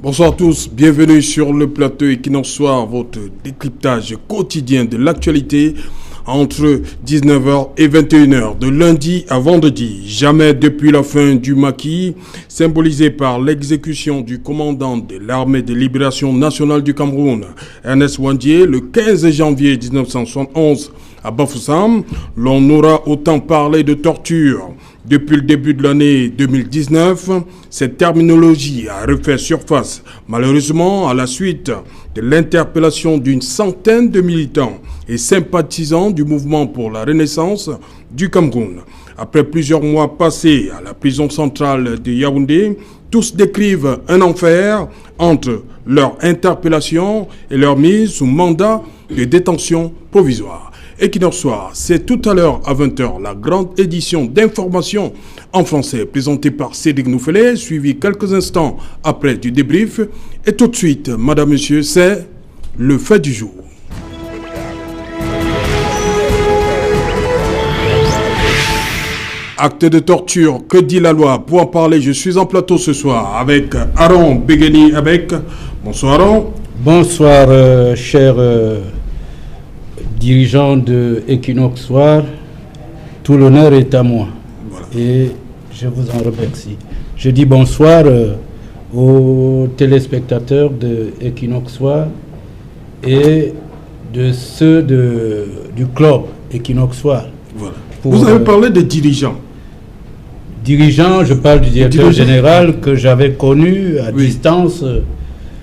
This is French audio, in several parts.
Bonsoir à tous, bienvenue sur le plateau Equinox Soir, votre décryptage quotidien de l'actualité entre 19h et 21h, de lundi à vendredi. Jamais depuis la fin du maquis, symbolisé par l'exécution du commandant de l'armée de libération nationale du Cameroun, Ernest Ouandié, le 15 janvier 1971 à Bafoussam, l'on aura autant parlé de torture. Depuis le début de l'année 2019, cette terminologie a refait surface, malheureusement à la suite de l'interpellation d'une centaine de militants et sympathisants du mouvement pour la renaissance du Cameroun. Après plusieurs mois passés à la prison centrale de Yaoundé, tous décrivent un enfer entre leur interpellation et leur mise sous mandat de détention provisoire. Equinox Soir, c'est tout à l'heure à 20h la grande édition d'information en français présentée par Cédric Noufelet, suivi quelques instants après du débrief. Et tout de suite, madame, monsieur, c'est le fait du jour. Acte de torture, que dit la loi? Pour en parler, je suis en plateau ce soir avec Aaron Begeni Abek. Bonsoir Aaron. Bonsoir cher dirigeant de Equinox Soir, tout l'honneur est à moi. Voilà. Et je vous en remercie. Je dis bonsoir aux téléspectateurs de Equinox Soir et de ceux du club Equinox Soir. Voilà. Vous avez parlé des dirigeants. Dirigeants, je parle du directeur général que j'avais connu à distance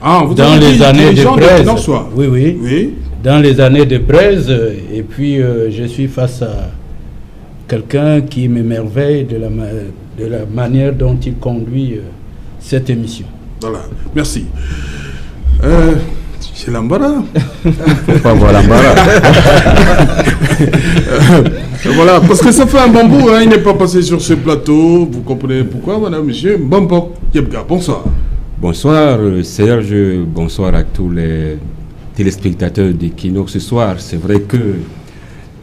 vous dans les années de presse. Oui. Dans les années de presse, et puis je suis face à quelqu'un qui m'émerveille de la manière dont il conduit cette émission. Voilà, merci. C'est l'embarras. Faut pas voir l'embarras. Voilà, parce que ça fait un bon bout, il n'est pas passé sur ce plateau. Vous comprenez pourquoi, madame, monsieur? Mbambok Yebga, bonsoir. Bonsoir Serge, bonsoir à tous les téléspectateurs d'Equinox ce soir. C'est vrai que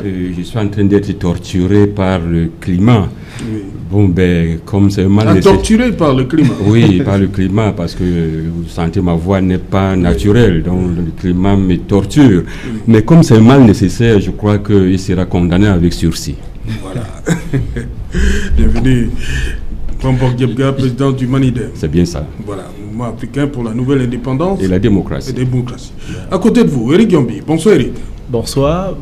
je suis en train d'être torturé par le climat. Oui. Bon, comme c'est mal... Torturé par le climat? Oui, par le climat, parce que vous sentez ma voix n'est pas naturelle, donc le climat me torture. Oui. Mais comme c'est mal nécessaire, je crois qu'il sera condamné avec sursis. Voilà. Bienvenue. Mbambok Yebga, président du Manidem. C'est bien ça. Voilà, mouvement africain pour la nouvelle indépendance et la démocratie. À côté de vous, Eric Yombi. Bonsoir Eric. Bonsoir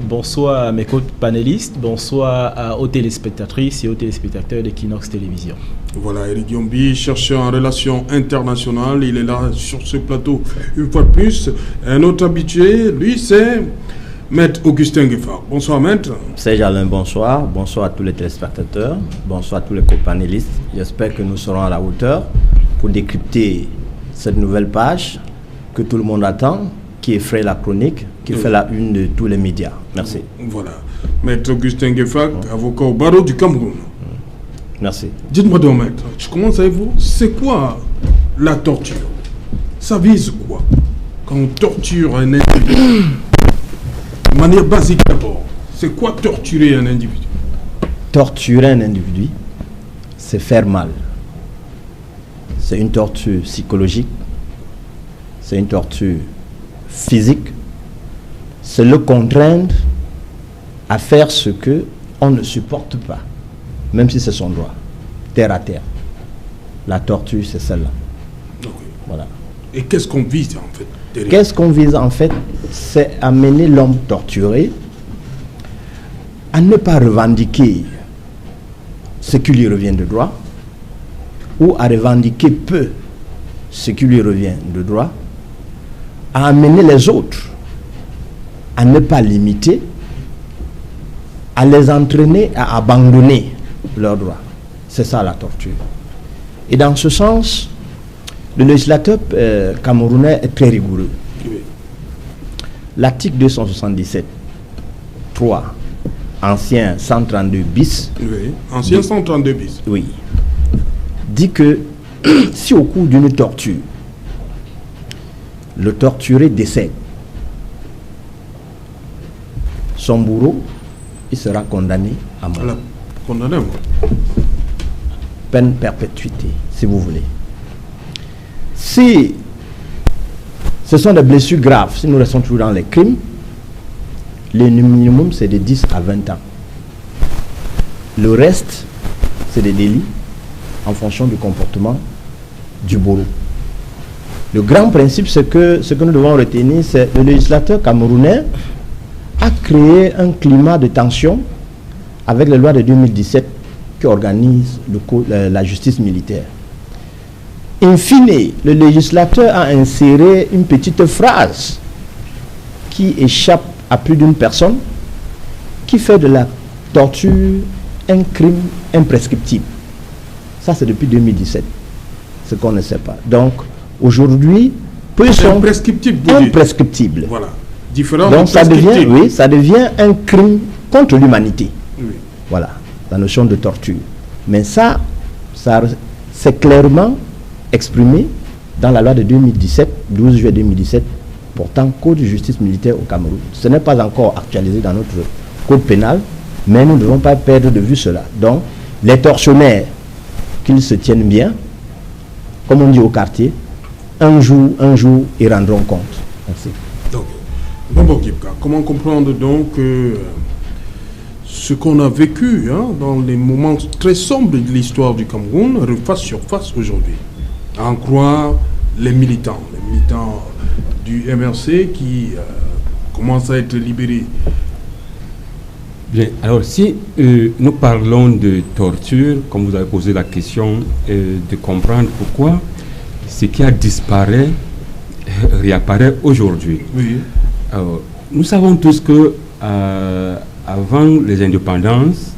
à mes co-panélistes, bonsoir aux téléspectatrices et aux téléspectateurs d'Equinox Télévision. Voilà, Eric Yombi, chercheur en relations internationales, il est là sur ce plateau une fois de plus. Un autre habitué, lui, c'est Maître Augustin Gueffard. Bonsoir Maître. Serge Alain, bonsoir. Bonsoir à tous les téléspectateurs. Bonsoir à tous les co-panélistes. J'espère que nous serons à la hauteur pour décrypter cette nouvelle page que tout le monde attend, qui effraie la chronique, qui fait la une de tous les médias. Merci. Voilà. Maître Augustin Gueffard, avocat au barreau du Cameroun. Merci. Dites-moi donc, Maître, je commence avec vous. C'est quoi la torture? Ça vise quoi quand on torture un individu? De manière basique d'abord, c'est quoi torturer un individu? Torturer un individu, c'est faire mal. C'est une torture psychologique, c'est une torture physique, c'est le contraindre à faire ce que on ne supporte pas, même si c'est son droit, terre à terre. La torture, c'est celle-là. Okay. Voilà. Et qu'est-ce qu'on vise en fait? Qu'est-ce qu'on vise en fait? C'est amener l'homme torturé à ne pas revendiquer ce qui lui revient de droit, ou à revendiquer peu ce qui lui revient de droit, à amener les autres à ne pas limiter, à les entraîner à abandonner leurs droits. C'est ça la torture. Et dans ce sens, le législateur camerounais est très rigoureux. Oui. L'article 277, 3, ancien 132 bis. Oui, ancien 132 bis. Oui. Dit que si au cours d'une torture, le torturé décède, son bourreau, il sera condamné à mort. Condamné à mort. Peine perpétuité, si vous voulez. Si Ce sont des blessures graves. Si nous restons toujours dans les crimes, le minimum c'est de 10 à 20 ans. Le reste, c'est des délits en fonction du comportement du bourreau. Le grand principe, c'est que ce que nous devons retenir, c'est que le législateur camerounais a créé un climat de tension avec les lois de 2017 qui organisent la justice militaire. In fine, le législateur a inséré une petite phrase qui échappe à plus d'une personne, qui fait de la torture un crime imprescriptible. Ça, c'est depuis 2017, ce qu'on ne sait pas. Donc, aujourd'hui, peu sont imprescriptibles. Voilà. Différent. Donc, ça devient un crime contre l'humanité. Oui. Voilà, la notion de torture. Mais ça c'est clairement exprimé dans la loi de 2017, 12 juillet 2017, portant code de justice militaire au Cameroun. Ce n'est pas encore actualisé dans notre code pénal, mais nous ne devons pas perdre de vue cela. Donc, les tortionnaires, qu'ils se tiennent bien, comme on dit au quartier, un jour, ils rendront compte. Merci. Donc, Bambo Kipka, comment comprendre donc ce qu'on a vécu dans les moments très sombres de l'histoire du Cameroun refasse surface aujourd'hui? À en croire les militants du MRC qui commencent à être libérés. Bien, alors si nous parlons de torture, comme vous avez posé la question, de comprendre pourquoi ce qui a disparu réapparaît aujourd'hui. Oui. Alors, nous savons tous que avant les indépendances,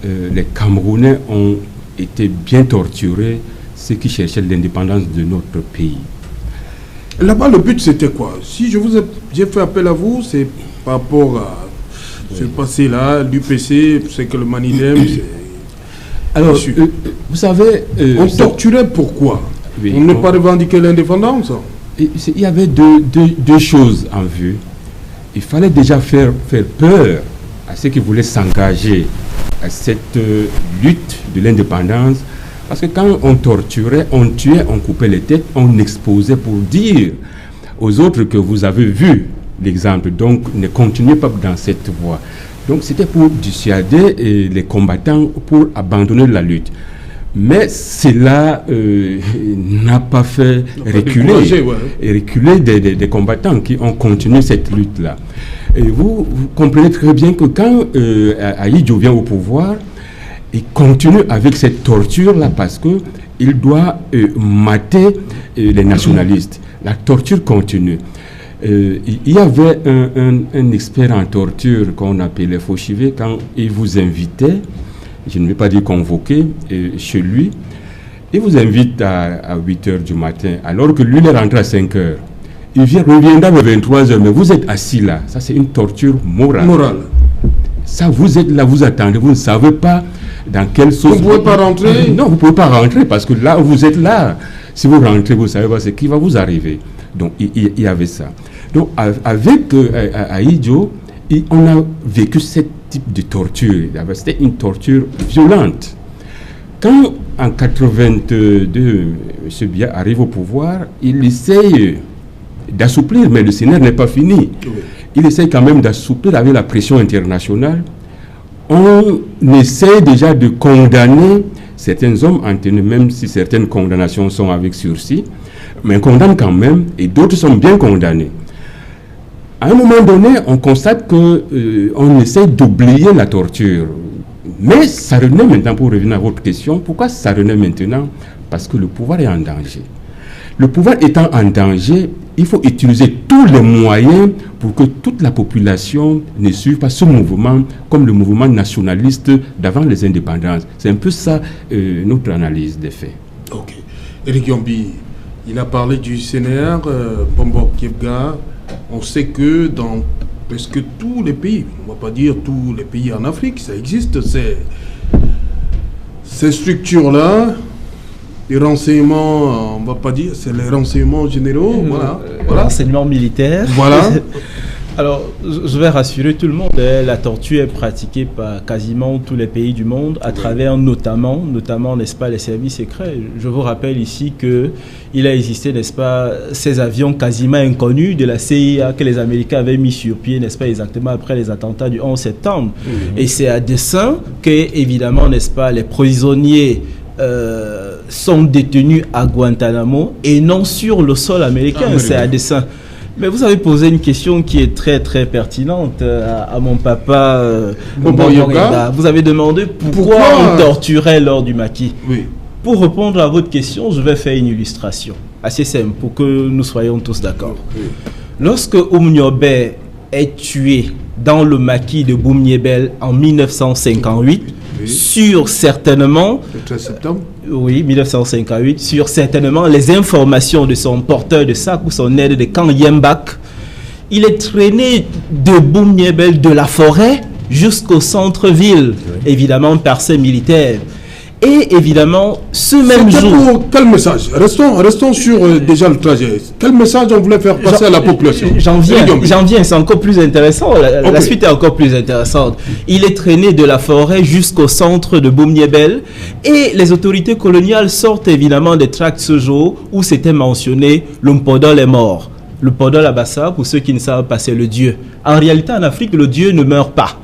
les Camerounais ont été bien torturés, ceux qui cherchaient l'indépendance de notre pays. Là-bas, le but c'était quoi? Si j'ai fait appel à vous, c'est par rapport à ce passé-là, l'UPC, c'est que le Manidem, c'est... Alors, vous savez... on torturait pourquoi? Oui, on n'a pas revendiqué l'indépendance? Il y avait deux choses en vue. Il fallait déjà faire peur à ceux qui voulaient s'engager à cette lutte de l'indépendance. Parce que quand on torturait, on tuait, on coupait les têtes, on exposait pour dire aux autres que vous avez vu l'exemple. Donc, ne continuez pas dans cette voie. Donc, c'était pour dissuader les combattants pour abandonner la lutte. Mais cela n'a pas fait reculer des combattants qui ont continué cette lutte-là. Et vous comprenez très bien que quand Ahidjo vient au pouvoir, il continue avec cette torture-là parce qu'il doit mater les nationalistes. La torture continue. Il y avait un expert en torture qu'on appelait Fauchivé, quand il vous invitait, je ne vais pas dire convoquer, chez lui, il vous invite à 8h du matin, alors que lui il est rentré à 5h. Il reviendra à 23h, mais vous êtes assis là. Ça, c'est une torture morale. Ça, vous êtes là, vous attendez, vous ne savez pas dans quelle sauce... Vous ne pouvez pas rentrer? Non, vous ne pouvez pas rentrer parce que là, vous êtes là. Si vous rentrez, vous ne savez pas ce qui va vous arriver. Donc, il y avait ça. Donc, avec Ahidjo, on a vécu ce type de torture. C'était une torture violente. Quand, en 82, M. Biya arrive au pouvoir, il essaye d'assouplir, mais le scénario n'est pas fini. Il essaye quand même d'assouplir avec la pression internationale. On essaie déjà de condamner certains hommes en tenue, même si certaines condamnations sont avec sursis, mais on condamne quand même, et d'autres sont bien condamnés. À un moment donné, on constate qu'on essaie d'oublier la torture. Mais ça renaît maintenant, pour revenir à votre question, pourquoi ça renaît maintenant? Parce que le pouvoir est en danger. Le pouvoir étant en danger, il faut utiliser tous les moyens pour que toute la population ne suive pas ce mouvement comme le mouvement nationaliste d'avant les indépendances. C'est un peu ça notre analyse des faits. Ok. Éric Yombi, il a parlé du CNR, Bambo Kipka. On sait que dans presque tous les pays, on ne va pas dire tous les pays en Afrique, ça existe, ces structures-là. Les renseignements, on ne va pas dire, c'est les renseignements généraux, voilà. Renseignements militaires. Voilà. Alors, je vais rassurer tout le monde, la torture est pratiquée par quasiment tous les pays du monde, à travers notamment, n'est-ce pas, les services secrets. Je vous rappelle ici qu'il a existé, n'est-ce pas, ces avions quasiment inconnus de la CIA que les Américains avaient mis sur pied, n'est-ce pas, exactement après les attentats du 11 septembre. Et c'est à dessein que, évidemment, n'est-ce pas, les prisonniers sont détenus à Guantanamo et non sur le sol américain, c'est à dessein. Mais vous avez posé une question qui est très très pertinente à mon papa Bobo Yoga. Vous avez demandé pourquoi on torturait lors du maquis. Oui. Pour répondre à votre question, je vais faire une illustration assez simple pour que nous soyons tous d'accord. Oui. Lorsque Oumniobe est tué dans le maquis de Boumniebel en 1958, sur certainement... Le 13 septembre. Oui, 1958, sur certainement les informations de son porteur de sac ou son aide de camp Yembak. Il est traîné de Boumniebel, de la forêt, jusqu'au centre-ville, évidemment par ses militaires. Et évidemment, ce même jour... Pour quel message? Restons sur déjà le trajet. Quel message on voulait faire passer à la population? J'en viens, c'est encore plus intéressant. La suite est encore plus intéressante. Il est traîné de la forêt jusqu'au centre de Boumniebel et les autorités coloniales sortent évidemment des tracts ce jour où c'était mentionné le Mpodol est mort. Le Podol Abassa, pour ceux qui ne savent pas, c'est le dieu. En réalité, en Afrique, le dieu ne meurt pas.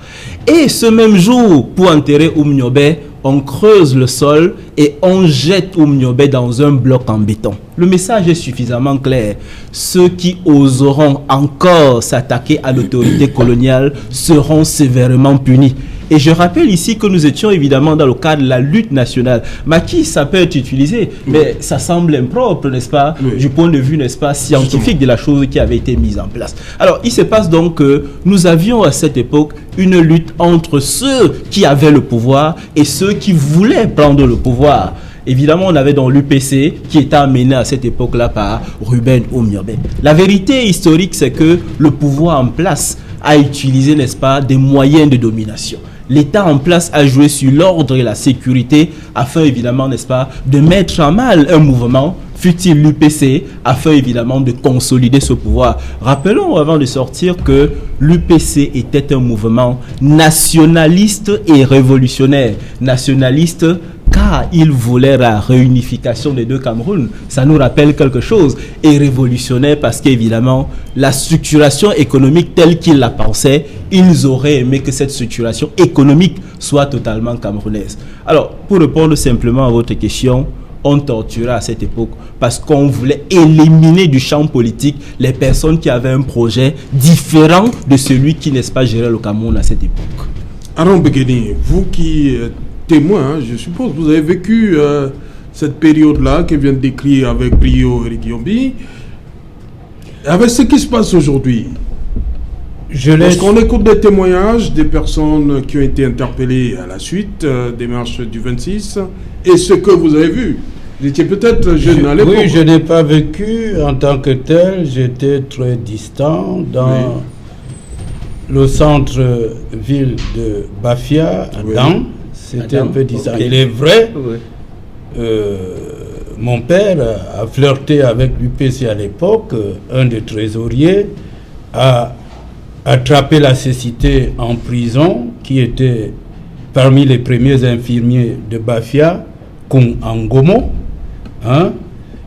Et ce même jour, pour enterrer Oumniobe, on creuse le sol et on jette Oumniobe dans un bloc en béton. Le message est suffisamment clair. Ceux qui oseront encore s'attaquer à l'autorité coloniale seront sévèrement punis. Et je rappelle ici que nous étions évidemment dans le cadre de la lutte nationale. Maquis, ça peut être utilisé, mais ça semble impropre, n'est-ce pas, du point de vue, n'est-ce pas, scientifique de la chose qui avait été mise en place. Alors, il se passe donc que nous avions à cette époque une lutte entre ceux qui avaient le pouvoir et ceux qui voulaient prendre le pouvoir. Évidemment, on avait dans l'UPC qui était amené à cette époque-là par Ruben Oumniobe. La vérité historique, c'est que le pouvoir en place a utilisé, n'est-ce pas, des moyens de domination. L'État en place a joué sur l'ordre et la sécurité afin, évidemment, n'est-ce pas, de mettre en mal un mouvement, fut-il l'UPC, afin, évidemment, de consolider ce pouvoir. Rappelons, avant de sortir, que l'UPC était un mouvement nationaliste et révolutionnaire. Nationaliste car il voulait la réunification des deux Cameroun. Ça nous rappelle quelque chose. Et révolutionnaire parce qu'évidemment, la structuration économique telle qu'ils la pensaient, ils auraient aimé que cette structuration économique soit totalement camerounaise. Alors, pour répondre simplement à votre question, on torturait à cette époque parce qu'on voulait éliminer du champ politique les personnes qui avaient un projet différent de celui qui, n'est-ce pas, gérait le Cameroun à cette époque. Aaron Begeni, vous qui témoin, je suppose, vous avez vécu cette période-là que vient de décrire avec brio Eric Yombi. Avec ce qui se passe aujourd'hui, parce qu'on écoute des témoignages des personnes qui ont été interpellées à la suite des marches du 26 et ce que vous avez vu. Vous étiez peut-être jeune à l'époque. Oui, je n'ai pas vécu en tant que tel. J'étais très distant dans le centre-ville de Bafia, à Dan. C'était un peu distant. Okay. Il est vrai, mon père a flirté avec l'UPC à l'époque. Un des trésoriers a attrapé la cécité en prison, qui était parmi les premiers infirmiers de Bafia, Kung Angomo,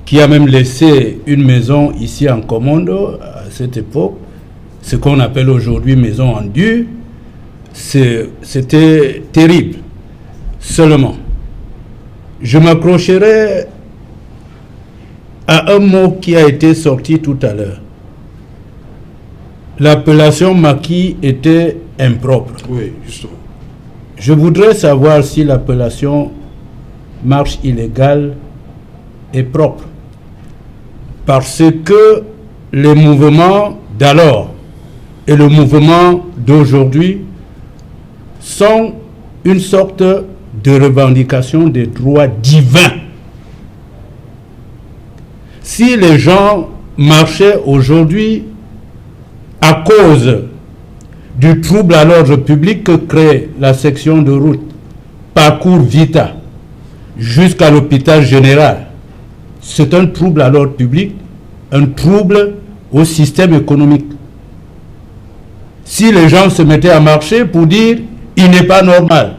qui a même laissé une maison ici en Comondo à cette époque, ce qu'on appelle aujourd'hui maison en dur. C'était terrible. Seulement, je m'accrocherai à un mot qui a été sorti tout à l'heure. L'appellation maquis était impropre. Oui, justement. Je voudrais savoir si l'appellation marche illégale est propre. Parce que les mouvements d'alors et le mouvement d'aujourd'hui sont une sorte de revendication des droits divins. Si les gens marchaient aujourd'hui à cause du trouble à l'ordre public que crée la section de route Parcours Vita jusqu'à l'hôpital général, c'est un trouble à l'ordre public, un trouble au système économique. si les gens se mettaient à marcher pour dire il n'est pas normal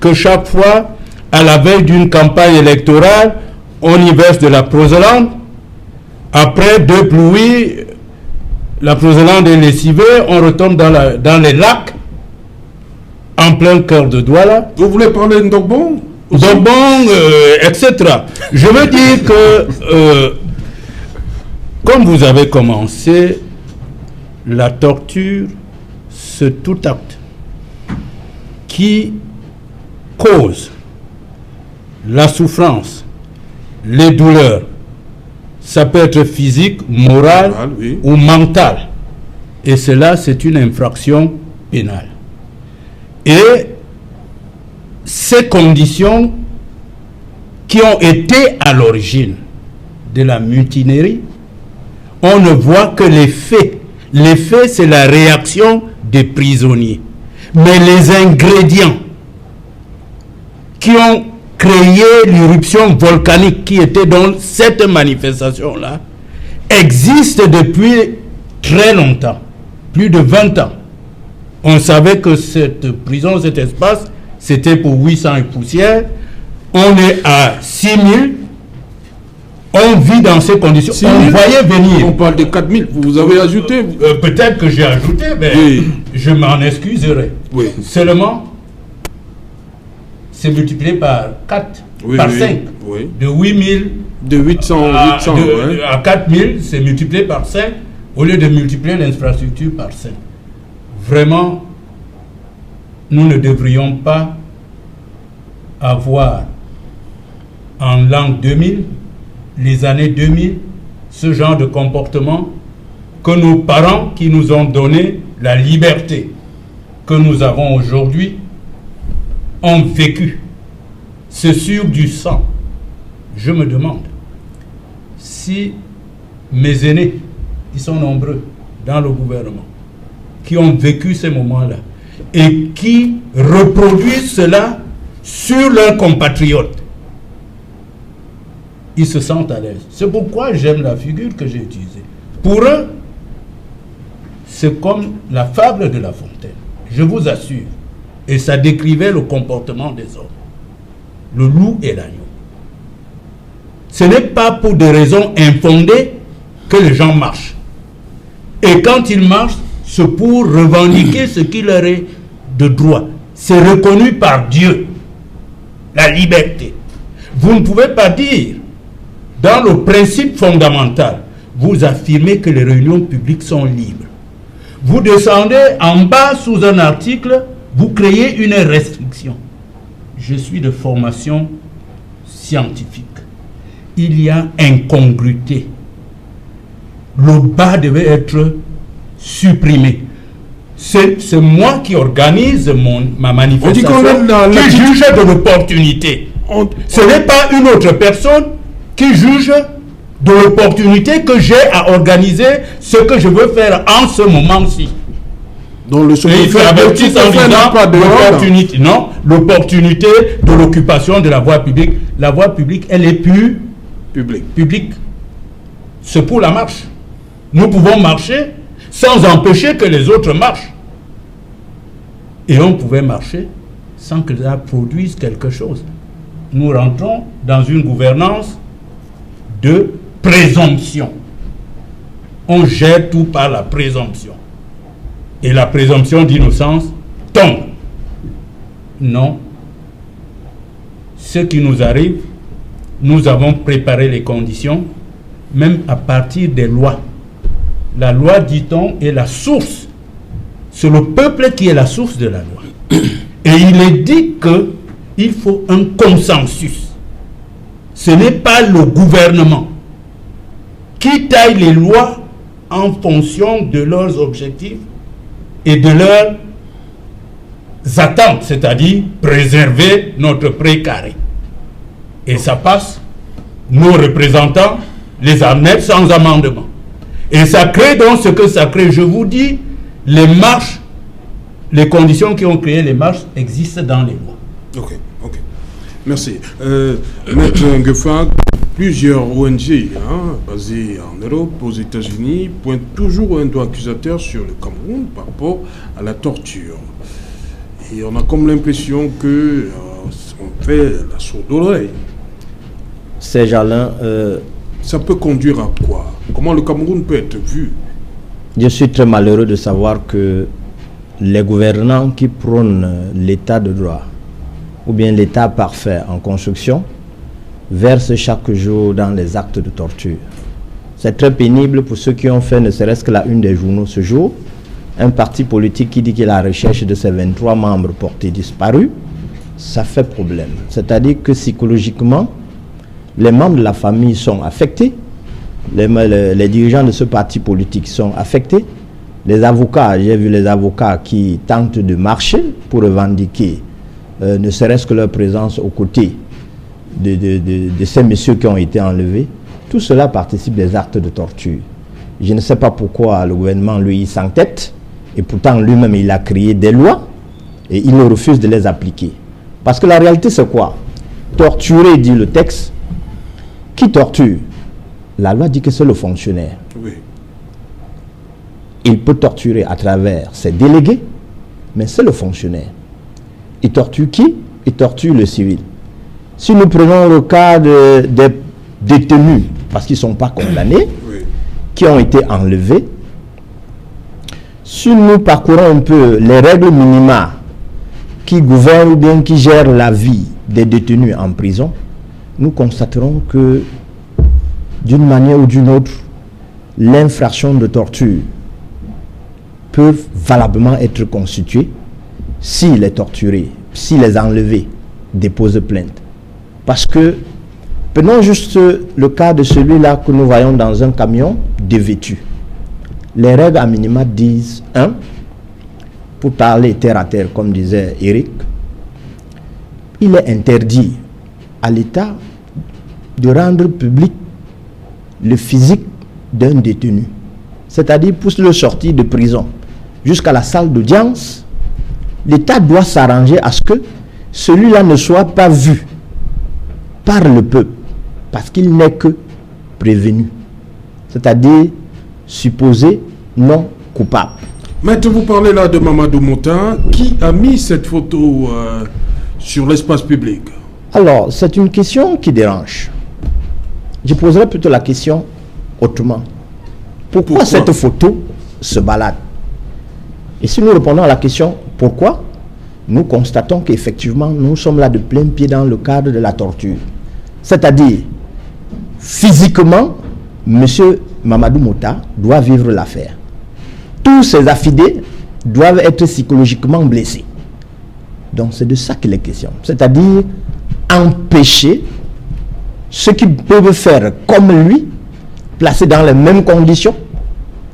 que chaque fois, à la veille d'une campagne électorale, on y verse de la prozolane, après 2 pluies, la prozolane est lessivée, on retombe dans les lacs, en plein cœur de Douala. Vous voulez parler de Ndogbon? Ndogbon, etc. Je veux dire que, comme vous avez commencé, la torture, c'est tout acte qui cause la souffrance, les douleurs. Ça peut être physique, morale oui, ou mentale. Et cela, c'est une infraction pénale. Et ces conditions qui ont été à l'origine de la mutinerie, on ne voit que les faits. Les faits, c'est la réaction des prisonniers. Mais les ingrédients qui ont créé l'éruption volcanique qui était dans cette manifestation-là existent depuis très longtemps, plus de 20 ans. On savait que cette prison, cet espace, c'était pour 800 et poussières. On est à 6000. On vit dans ces conditions. On voyait venir. On parle de 4000. Vous avez ajouté. Peut-être que j'ai ajouté, mais oui, je m'en excuserai. Oui. Seulement, c'est multiplié par 4, oui, par oui, 5. Oui. De 8000 de 800 à 4000, c'est multiplié par 5, au lieu de multiplier l'infrastructure par 5. Vraiment, nous ne devrions pas avoir en l'an 2000, les années 2000, ce genre de comportement que nos parents qui nous ont donné la liberté que nous avons aujourd'hui ont vécu. C'est sur du sang. Je me demande si mes aînés, qui sont nombreux dans le gouvernement, qui ont vécu ces moments-là et qui reproduisent cela sur leurs compatriotes, ils se sentent à l'aise. C'est pourquoi j'aime la figure que j'ai utilisée. Pour eux, c'est comme la fable de La Fontaine. Je vous assure. Et ça décrivait le comportement des hommes. Le loup et l'agneau. Ce n'est pas pour des raisons infondées que les gens marchent. Et quand ils marchent, c'est pour revendiquer ce qui leur est de droit. C'est reconnu par Dieu. La liberté. Vous ne pouvez pas dire, dans le principe fondamental, vous affirmez que les réunions publiques sont libres. Vous descendez en bas sous un article, vous créez une restriction. Je suis de formation scientifique. Il y a incongruité. Le bas devait être supprimé. C'est moi qui organise ma manifestation, qui juge de l'opportunité. Ce n'est pas une autre personne qui juge de l'opportunité que j'ai à organiser ce que je veux faire en ce moment-ci. Donc le il fait avertir en disant l'opportunité, non, l'opportunité de l'occupation de la voie publique. La voie publique, elle est plus publique. C'est pour la marche. Nous pouvons marcher sans empêcher que les autres marchent. Et on pouvait marcher sans que ça produise quelque chose. Nous rentrons dans une gouvernance de présomption. On gère tout par la présomption. Et la présomption d'innocence tombe. Non. Ce qui nous arrive, nous avons préparé les conditions, même à partir des lois. La loi, dit-on, est la source. C'est le peuple qui est la source de la loi. Et il est dit qu'il faut un consensus. Ce n'est pas le gouvernement qui taille les lois en fonction de leurs objectifs et de leurs attentes, c'est-à-dire préserver notre précaré. Et ça passe, nos représentants les admettent sans amendement. Et ça crée donc ce que ça crée. Je vous dis, les marches, les conditions qui ont créé les marches existent dans les lois. Ok. Merci. Maître Nguefa, plusieurs ONG basées en Europe, aux États-Unis, pointent toujours un doigt accusateur sur le Cameroun par rapport à la torture. Et on a comme l'impression que on fait la sourde oreille. Ces gens-là... ça peut conduire à quoi? Comment le Cameroun peut être vu? Je suis très malheureux de savoir que les gouvernants qui prônent l'état de droit ou bien l'état parfait en construction versent chaque jour dans les actes de torture. C'est très pénible pour ceux qui ont fait ne serait-ce que la une des journaux ce jour. Un parti politique qui dit qu'il est à la recherche de ses 23 membres portés disparus, ça fait problème. C'est-à-dire que psychologiquement, les membres de la famille sont affectés, les dirigeants de ce parti politique sont affectés, les avocats, j'ai vu les avocats qui tentent de marcher pour revendiquer ne serait-ce que leur présence aux côtés de ces messieurs qui ont été enlevés. Tout cela participe des actes de torture. Je ne sais pas pourquoi le gouvernement, lui, il s'entête, et pourtant lui-même, il a créé des lois, et il refuse de les appliquer. Parce que la réalité, c'est quoi? Torturer, dit le texte. Qui torture? La loi dit que c'est le fonctionnaire. Oui. Il peut torturer à travers ses délégués, mais c'est le fonctionnaire. Il torture qui? Il torture le civil. Si nous prenons le cas des détenus, parce qu'ils ne sont pas condamnés, Oui. qui ont été enlevés, si nous parcourons un peu les règles minimales qui gouvernent ou bien qui gèrent la vie des détenus en prison, nous constaterons que d'une manière ou d'une autre, l'infraction de torture peut valablement être constituée si les torturés, si les enlevés déposent plainte. Parce que, prenons juste le cas de celui-là que nous voyons dans un camion dévêtu. Les règles à minima disent, pour parler terre à terre, comme disait Eric, il est interdit à l'État de rendre public le physique d'un détenu. C'est-à-dire, pour le sortir de prison jusqu'à la salle d'audience, l'État doit s'arranger à ce que celui-là ne soit pas vu par le peuple, parce qu'il n'est que prévenu. C'est-à-dire, supposé non coupable. Maître, vous parlez là de Mamadou Mota. Qui a mis cette photo sur l'espace public? Alors, c'est une question qui dérange. Je poserai plutôt la question autrement. Pourquoi cette photo se balade? Et si nous répondons à la question pourquoi, nous constatons qu'effectivement, nous sommes là de plein pied dans le cadre de la torture. C'est-à-dire, physiquement, M. Mamadou Mota doit vivre l'affaire. Tous ses affidés doivent être psychologiquement blessés. Donc, c'est de ça qu'il est question. C'est-à-dire, empêcher ceux qui peuvent faire comme lui, placés dans les mêmes conditions,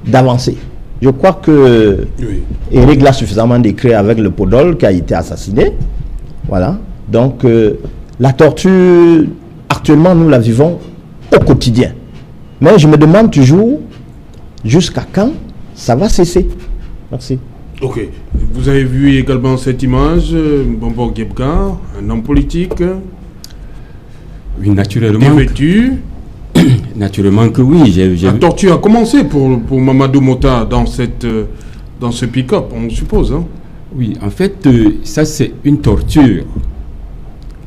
d'avancer. Je crois que Oui. Eric l'a suffisamment décrit avec le Podol qui a été assassiné. Voilà. Donc, la torture, actuellement, nous la vivons au quotidien. Mais je me demande toujours jusqu'à quand ça va cesser. Merci. Ok. Vous avez vu également cette image, Bombo Gebga, un homme politique, Oui, naturellement. dévêtu. Naturellement que oui. La torture a commencé pour Mamadou Mota dans ce pick-up, on suppose. Hein? Oui, en fait, ça c'est une torture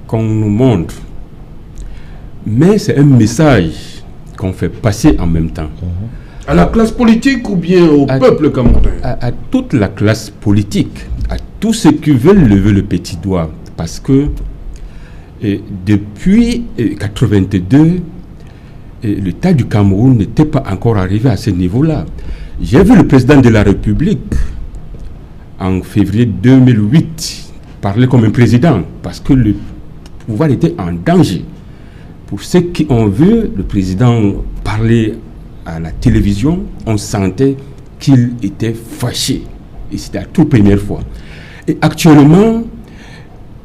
qu'on nous montre. Mais c'est un message qu'on fait passer en même temps. À la classe politique ou bien au peuple camerounais? À toute la classe politique, à tous ceux qui veulent lever le petit doigt. Parce que depuis 1982, l'État du Cameroun n'était pas encore arrivé à ce niveau-là. J'ai vu le président de la République en février 2008 parler comme un président parce que le pouvoir était en danger. Pour ceux qui ont vu le président parler à la télévision, on sentait qu'il était fâché. Et c'était la toute première fois. Et actuellement,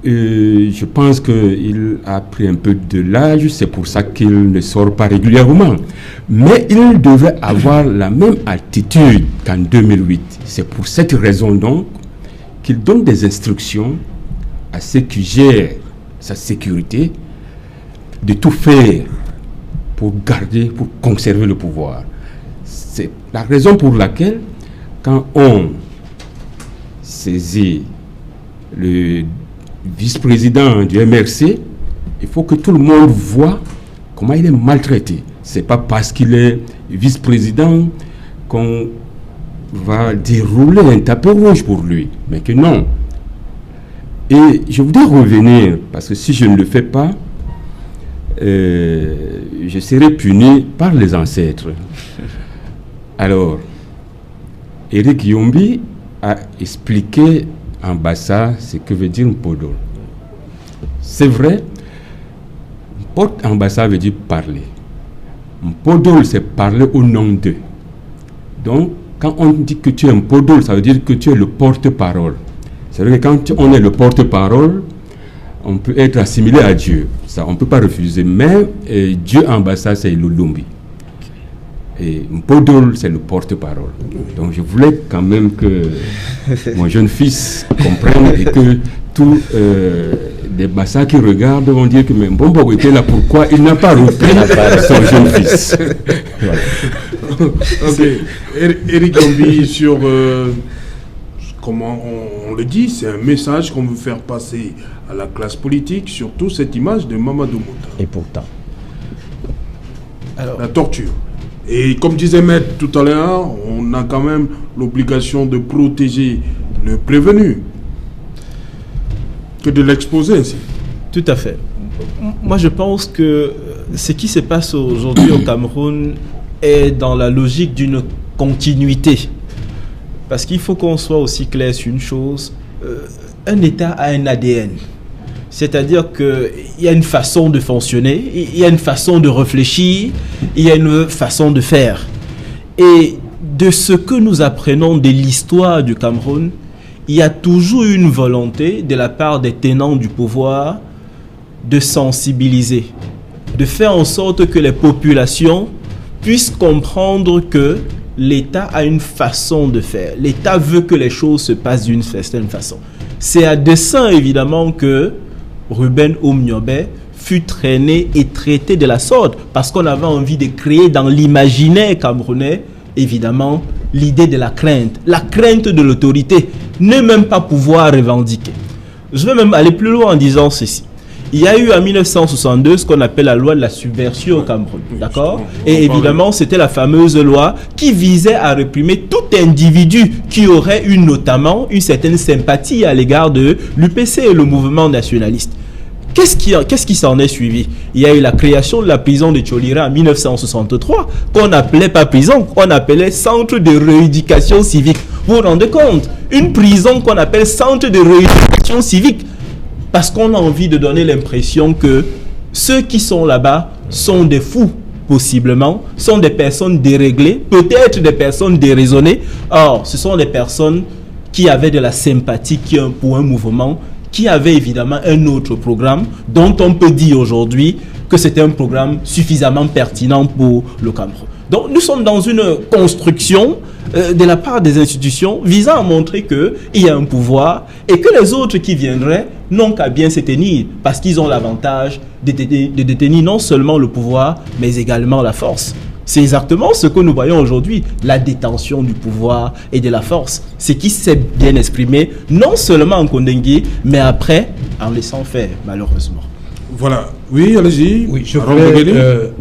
je pense qu'il a pris un peu de l'âge, c'est pour ça qu'il ne sort pas régulièrement. Mais il devait avoir la même attitude qu'en 2008. C'est pour cette raison donc qu'il donne des instructions à ceux qui gèrent sa sécurité, de tout faire pour garder, pour conserver le pouvoir. C'est la raison pour laquelle, quand on saisit le vice-président du MRC, il faut que tout le monde voit comment il est maltraité. Ce n'est pas parce qu'il est vice-président qu'on va dérouler un tapis rouge pour lui, mais que non. Et je voudrais revenir, parce que si je ne le fais pas, je serai puni par les ancêtres. Alors, Eric Yombi a expliqué en Bassa ce que veut dire Mpodol. C'est vrai, Mpod en Bassa veut dire parler. Mpodol, c'est parler au nom d'eux. Donc, quand on dit que tu es Mpodol, ça veut dire que tu es le porte-parole. C'est vrai que quand on est le porte-parole, on peut être assimilé à Dieu. Ça, on ne peut pas refuser. Mais Dieu en Bassa, c'est Lulumbi. Et Mpodol, c'est le porte-parole. Donc je voulais quand même que mon jeune fils comprenne et que tous les Bassa qui regardent vont dire que mais Mbombo était là, pourquoi il n'a pas repris son jeune fils. Voilà. Ok. Eric Yombi, sur comment on le dit, c'est un message qu'on veut faire passer à la classe politique, surtout cette image de Mamadou Mouta. Et pourtant. Alors, la torture. Et comme disait Maître tout à l'heure, on a quand même l'obligation de protéger le prévenu que de l'exposer ainsi. Tout à fait. Moi, je pense que ce qui se passe aujourd'hui au Cameroun est dans la logique d'une continuité. Parce qu'il faut qu'on soit aussi clair sur une chose. Un État a un ADN. C'est-à-dire qu'il y a une façon de fonctionner, il y a une façon de réfléchir, il y a une façon de faire. Et de ce que nous apprenons de l'histoire du Cameroun, il y a toujours une volonté de la part des tenants du pouvoir de sensibiliser, de faire en sorte que les populations puissent comprendre que l'État a une façon de faire. L'État veut que les choses se passent d'une certaine façon. C'est à dessein, évidemment, que Ruben Oumniobé fut traîné et traité de la sorte parce qu'on avait envie de créer dans l'imaginaire camerounais, évidemment, l'idée de la crainte de l'autorité, ne même pas pouvoir revendiquer. Je vais même aller plus loin en disant ceci. Il y a eu en 1962 ce qu'on appelle la loi de la subversion au Cameroun, d'accord? Et évidemment, c'était la fameuse loi qui visait à réprimer tout individu qui aurait eu notamment une certaine sympathie à l'égard de l'UPC et le mouvement nationaliste. Qu'est-ce qui s'en est suivi? Il y a eu la création de la prison de Tcholira en 1963, qu'on n'appelait pas prison, qu'on appelait centre de rééducation civique. Vous vous rendez compte? Une prison qu'on appelle centre de rééducation civique. Parce qu'on a envie de donner l'impression que ceux qui sont là-bas sont des fous, possiblement, sont des personnes déréglées, peut-être des personnes déraisonnées. Or, ce sont des personnes qui avaient de la sympathie pour un mouvement, qui avaient évidemment un autre programme, dont on peut dire aujourd'hui que c'était un programme suffisamment pertinent pour le Cameroun. Donc, nous sommes dans une construction de la part des institutions visant à montrer qu'il y a un pouvoir et que les autres qui viendraient n'ont qu'à bien se tenir parce qu'ils ont l'avantage de détenir non seulement le pouvoir, mais également la force. C'est exactement ce que nous voyons aujourd'hui, la détention du pouvoir et de la force. Ce qui s'est bien exprimé, non seulement en Kondengui, mais après, en laissant faire, malheureusement. Voilà. Oui, allez-y. Oui, je voulais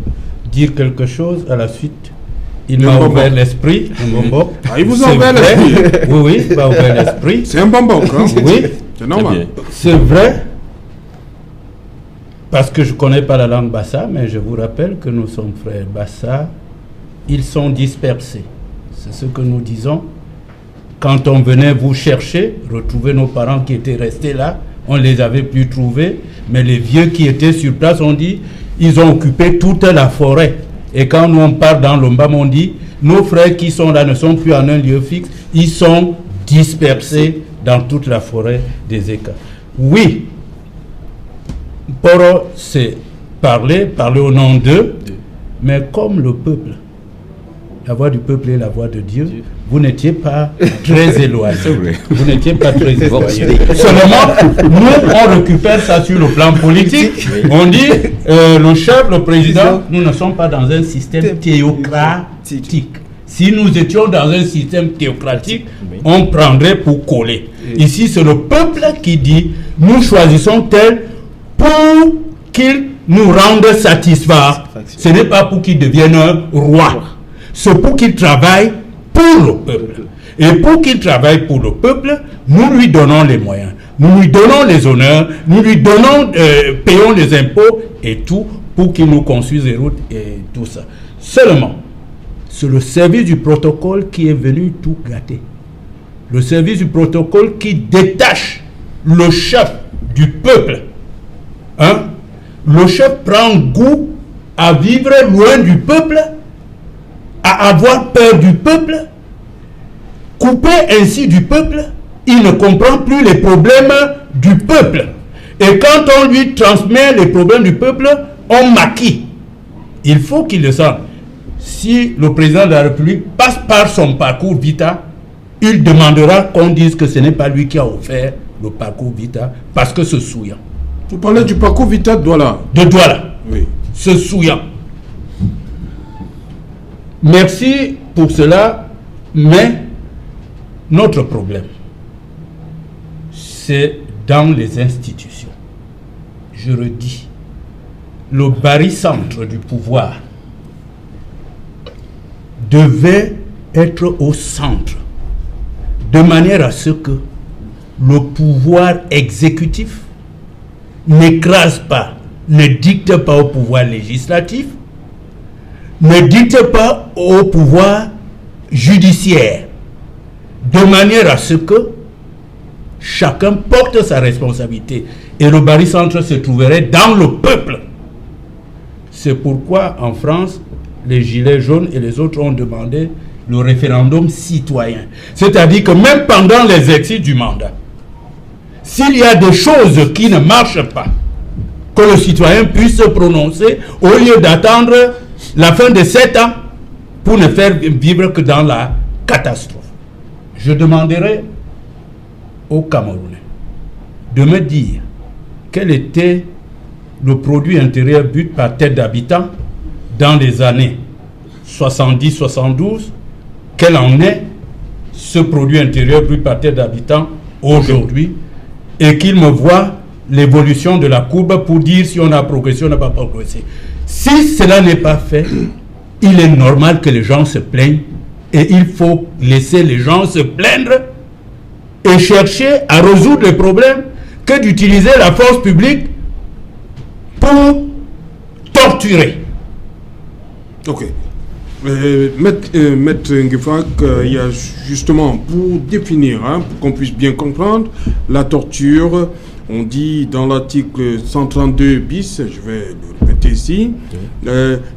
dire quelque chose à la suite. Il m'a ouvert l'esprit, un bonbon. Ah, il vous a ouvert l'esprit? Oui, il m'a ouvert l'esprit. C'est un bonbon, hein? Oui. C'est normal. C'est vrai, parce que je ne connais pas la langue Bassa, mais je vous rappelle que nous sommes frères Bassa. Ils sont dispersés. C'est ce que nous disons. Quand on venait vous chercher, retrouver nos parents qui étaient restés là, on ne les avait plus trouvés, mais les vieux qui étaient sur place ont dit, ils ont occupé toute la forêt. Et quand nous on part dans l'Ombam, on dit, nos frères qui sont là ne sont plus en un lieu fixe, ils sont dispersés dans toute la forêt des Écas. Oui, Poro, c'est parler au nom d'eux, mais comme le peuple la voix du peuple est la voix de Dieu, vous n'étiez pas très éloigné. Vous n'étiez pas très éloigné. Seulement, nous, on récupère ça sur le plan politique. On dit, le chef, le président, nous ne sommes pas dans un système théocratique. Si nous étions dans un système théocratique, on prendrait pour coller. Ici, c'est le peuple qui dit, nous choisissons tel pour qu'il nous rende satisfaits. Ce n'est pas pour qu'il devienne un roi. C'est pour qu'il travaille pour le peuple. Et pour qu'il travaille pour le peuple, nous lui donnons les moyens. Nous lui donnons les honneurs, nous lui donnons, payons les impôts et tout pour qu'il nous construise les routes et tout ça. Seulement, c'est le service du protocole qui est venu tout gâter. Le service du protocole qui détache le chef du peuple. Hein? Le chef prend goût à vivre loin du peuple, à avoir peur du peuple, coupé ainsi du peuple, il ne comprend plus les problèmes du peuple. Et quand on lui transmet les problèmes du peuple, on maquille. Il faut qu'il le sache. Si le président de la République passe par son parcours Vita, il demandera qu'on dise que ce n'est pas lui qui a offert le parcours Vita, parce que c'est souillant. Vous parlez du parcours Vita de Douala. De Douala. Oui. C'est souillant. Merci pour cela, mais notre problème, c'est dans les institutions. Je redis, le barycentre du pouvoir devait être au centre, de manière à ce que le pouvoir exécutif n'écrase pas, ne dicte pas au pouvoir législatif, ne dicte pas au pouvoir judiciaire, de manière à ce que chacun porte sa responsabilité. Et le barycentre se trouverait dans le peuple. C'est pourquoi en France, les Gilets jaunes et les autres ont demandé le référendum citoyen. C'est-à-dire que même pendant l'exercice du mandat, s'il y a des choses qui ne marchent pas, que le citoyen puisse se prononcer au lieu d'attendre la fin de 7 ans pour ne faire vivre que dans la catastrophe. Je demanderai aux Camerounais de me dire quel était le produit intérieur brut par tête d'habitant dans les années 70-72, quel en est ce produit intérieur brut par tête d'habitant aujourd'hui, et qu'ils me voient l'évolution de la courbe pour dire si on a progressé ou on n'a pas progressé. Si cela n'est pas fait, il est normal que les gens se plaignent, et il faut laisser les gens se plaindre et chercher à résoudre les problèmes que d'utiliser la force publique pour torturer. Ok. Maître Ngefak, il y a justement, pour définir, pour qu'on puisse bien comprendre, la torture, on dit dans l'article 132 bis, je vais le répéter ici,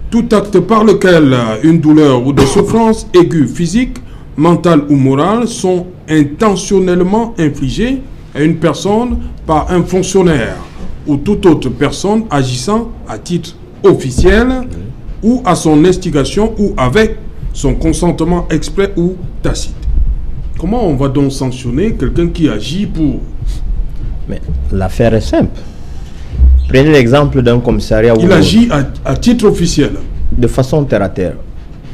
tout acte par lequel une douleur ou des souffrances aiguës physiques, mentales ou morales sont intentionnellement infligées à une personne par un fonctionnaire ou toute autre personne agissant à titre officiel ou à son instigation ou avec son consentement exprès ou tacite. Comment on va donc sanctionner quelqu'un qui agit pour... Mais l'affaire est simple. Prenez l'exemple d'un commissariat où... Il agit à titre officiel. De façon terre à terre.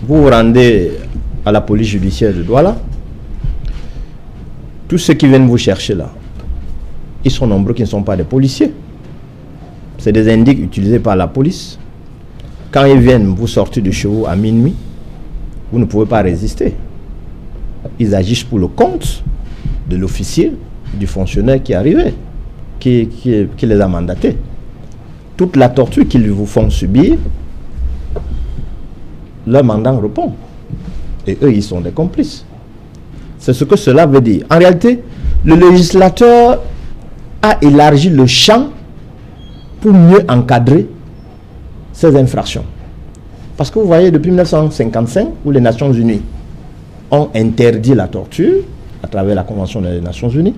Vous vous rendez à la police judiciaire de Douala. Tous ceux qui viennent vous chercher là, ils sont nombreux qui ne sont pas des policiers. C'est des indices utilisés par la police. Quand ils viennent vous sortir de chez vous à minuit, vous ne pouvez pas résister. Ils agissent pour le compte de l'officier, du fonctionnaire qui est arrivé, qui les a mandatés. Toute la torture qu'ils vous font subir, leur mandat répond. Et eux, ils sont des complices. C'est ce que cela veut dire. En réalité, le législateur a élargi le champ pour mieux encadrer ces infractions. Parce que vous voyez, depuis 1955, où les Nations Unies ont interdit la torture, à travers la Convention des Nations Unies,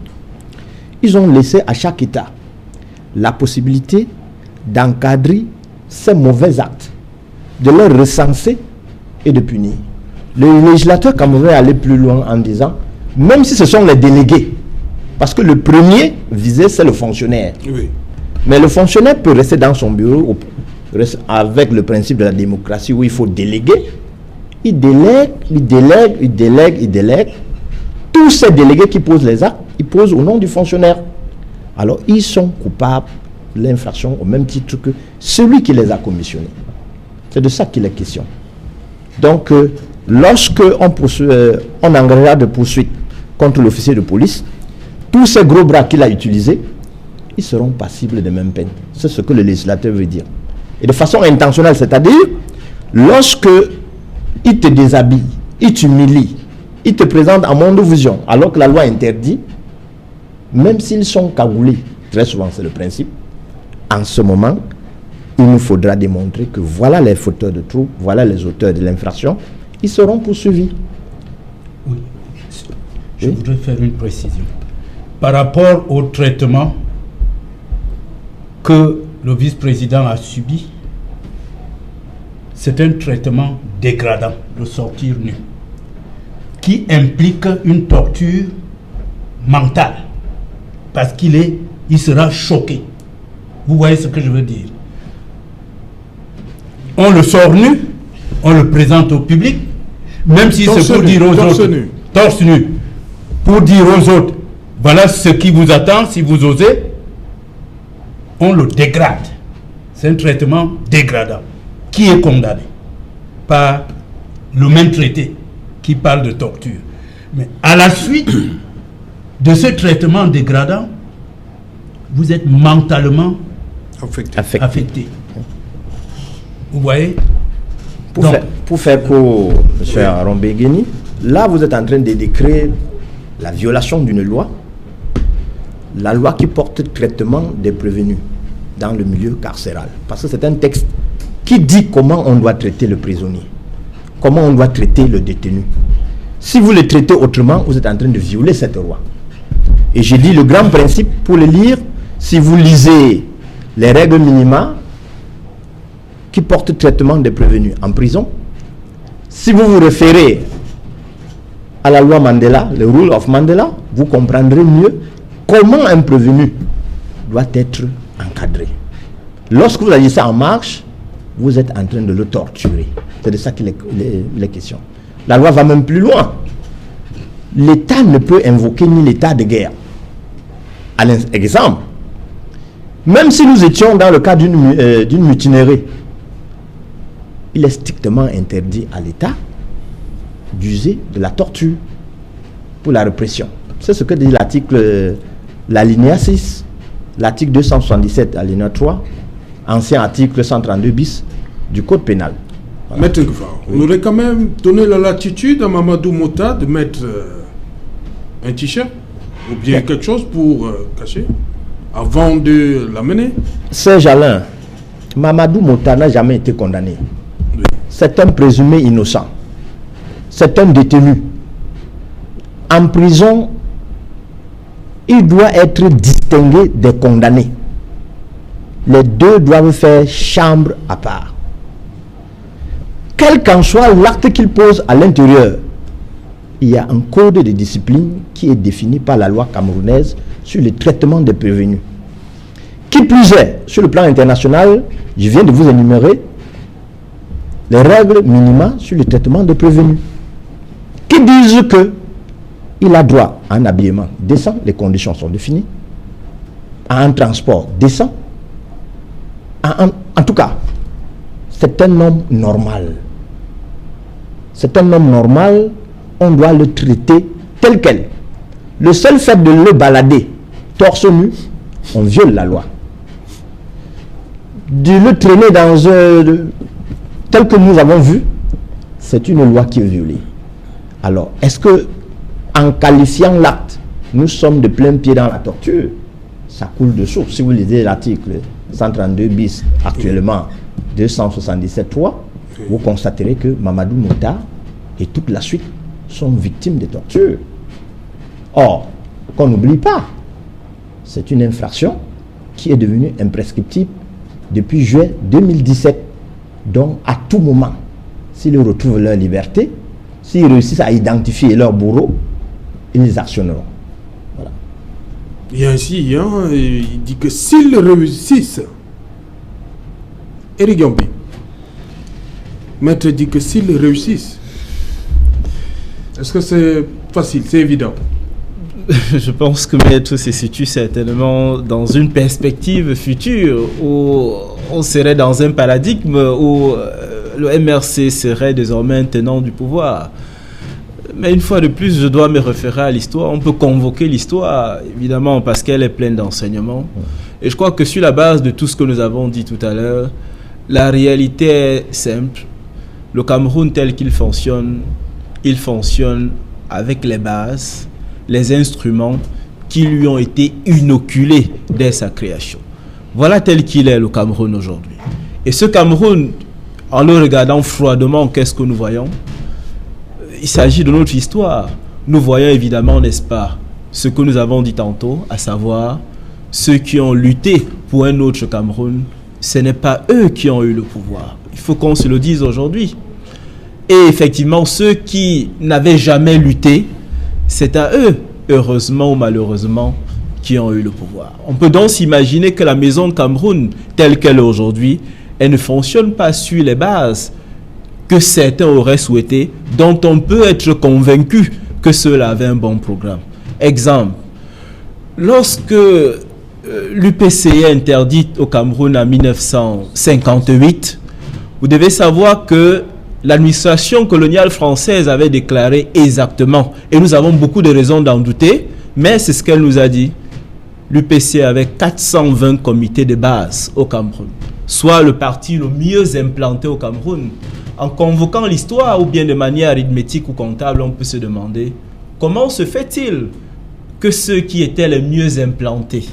ils ont laissé à chaque État la possibilité d'encadrer ces mauvais actes, de les recenser et de punir. Le législateur camerounais allait plus loin en disant, même si ce sont les délégués, parce que le premier visé, c'est le fonctionnaire. Oui. Mais le fonctionnaire peut rester dans son bureau avec le principe de la démocratie où il faut déléguer. Il délègue. Tous ces délégués qui posent les actes, ils posent au nom du fonctionnaire. Alors, ils sont coupables de l'infraction au même titre que celui qui les a commissionnés. C'est de ça qu'il est question. Donc, lorsque on engagera de poursuites contre l'officier de police, tous ces gros bras qu'il a utilisés, ils seront passibles de même peine. C'est ce que le législateur veut dire. Et de façon intentionnelle, c'est-à-dire, lorsque il te déshabille, il t'humilie, il te présente en monde de vision, alors que la loi interdit, même s'ils sont cagoulés, très souvent c'est le principe, en ce moment, il nous faudra démontrer que voilà les fauteurs de troubles, voilà les auteurs de l'infraction, ils seront poursuivis. Oui. Je voudrais faire une précision. Par rapport au traitement que le vice-président a subi, c'est un traitement dégradant de sortir nu, qui implique une torture mentale, parce qu'il sera choqué. Vous voyez ce que je veux dire? On le sort nu, on le présente au public, même si c'est pour dire aux autres, torse nu, pour dire aux autres, voilà ce qui vous attend si vous osez, on le dégrade. C'est un traitement dégradant. Qui est condamné par le même traité qui parle de torture. Mais à la suite de ce traitement dégradant, vous êtes mentalement affecté. Vous voyez? Pour faire court, M. Aron-Béguéni, là vous êtes en train de décrire la violation d'une loi, la loi qui porte traitement des prévenus dans le milieu carcéral. Parce que c'est un texte qui dit comment on doit traiter le prisonnier, comment on doit traiter le détenu. Si vous le traitez autrement, vous êtes en train de violer cette loi. Et j'ai dit le grand principe, pour le lire, si vous lisez les règles minimales qui portent traitement des prévenus en prison, si vous vous référez à la loi Mandela, le rule of Mandela, vous comprendrez mieux comment un prévenu doit être encadré. Lorsque vous agissez en marche, vous êtes en train de le torturer. C'est de ça qu'il est question. La loi va même plus loin. L'État ne peut invoquer ni l'état de guerre. À l'exemple, même si nous étions dans le cas d'une mutinerie, il est strictement interdit à l'État d'user de la torture pour la répression. C'est ce que dit l'article, l'alinéa 6, l'article 277, alinéa 3, ancien article 132 bis du Code pénal. Voilà. Maître Ngoufa, on aurait quand même donné la latitude à Mamadou Mota de mettre un t-shirt ou bien quelque chose pour cacher avant de l'amener. Serge Alain, Mamadou Mota n'a jamais été condamné. Oui. C'est un présumé innocent. C'est un détenu. En prison, il doit être distingué des condamnés. Les deux doivent faire chambre à part. Quel qu'en soit l'acte qu'il pose à l'intérieur, il y a un code de discipline qui est défini par la loi camerounaise sur le traitement des prévenus. Qui plus est, sur le plan international, je viens de vous énumérer les règles minimales sur le traitement des prévenus, qui disent que il a droit à un habillement décent, les conditions sont définies, à un transport décent, en tout cas, c'est un homme normal. C'est un homme normal, on doit le traiter tel quel. Le seul fait de le balader torse nu, on viole la loi. De le traîner dans tel que nous avons vu, c'est une loi qui est violée. Alors, est-ce que, en qualifiant l'acte, nous sommes de plein pied dans la torture? Ça coule de source. Si vous lisez l'article 132 bis, actuellement 277.3, vous constaterez que Mamadou Mota et toute la suite sont victimes de torture. Or, qu'on n'oublie pas, c'est une infraction qui est devenue imprescriptible depuis juillet 2017. Donc, à tout moment, s'ils retrouvent leur liberté, s'ils réussissent à identifier leurs bourreaux, ils les actionneront. Voilà. Et ainsi, hein, il dit que s'ils réussissent, Éric Gambi, maître dit que s'ils réussissent, est-ce que c'est facile, c'est évident? Je pense que Maître se situe certainement dans une perspective future où on serait dans un paradigme où le MRC serait désormais un tenant du pouvoir. Mais une fois de plus, je dois me référer à l'histoire. On peut convoquer l'histoire, évidemment, parce qu'elle est pleine d'enseignements. Et je crois que sur la base de tout ce que nous avons dit tout à l'heure, la réalité est simple. Le Cameroun tel qu'il fonctionne, il fonctionne avec les bases, les instruments qui lui ont été inoculés dès sa création. Voilà tel qu'il est le Cameroun aujourd'hui. Et ce Cameroun, en le regardant froidement, qu'est-ce que nous voyons? Il s'agit de notre histoire. Nous voyons évidemment, n'est-ce pas, ce que nous avons dit tantôt, à savoir ceux qui ont lutté pour un autre Cameroun, ce n'est pas eux qui ont eu le pouvoir. Il faut qu'on se le dise aujourd'hui. Et effectivement, ceux qui n'avaient jamais lutté, c'est à eux, heureusement ou malheureusement, qui ont eu le pouvoir. On peut donc s'imaginer que la maison de Cameroun, telle qu'elle est aujourd'hui, elle ne fonctionne pas sur les bases que certains auraient souhaité, dont on peut être convaincu que ceux-là avaient un bon programme. Exemple, lorsque l'UPC est interdite au Cameroun en 1958, vous devez savoir que l'administration coloniale française avait déclaré exactement, et nous avons beaucoup de raisons d'en douter, mais c'est ce qu'elle nous a dit. L'UPC avait 420 comités de base au Cameroun, soit le parti le mieux implanté au Cameroun. En convoquant l'histoire, ou bien de manière arithmétique ou comptable, on peut se demander comment se fait-il que ceux qui étaient les mieux implantés,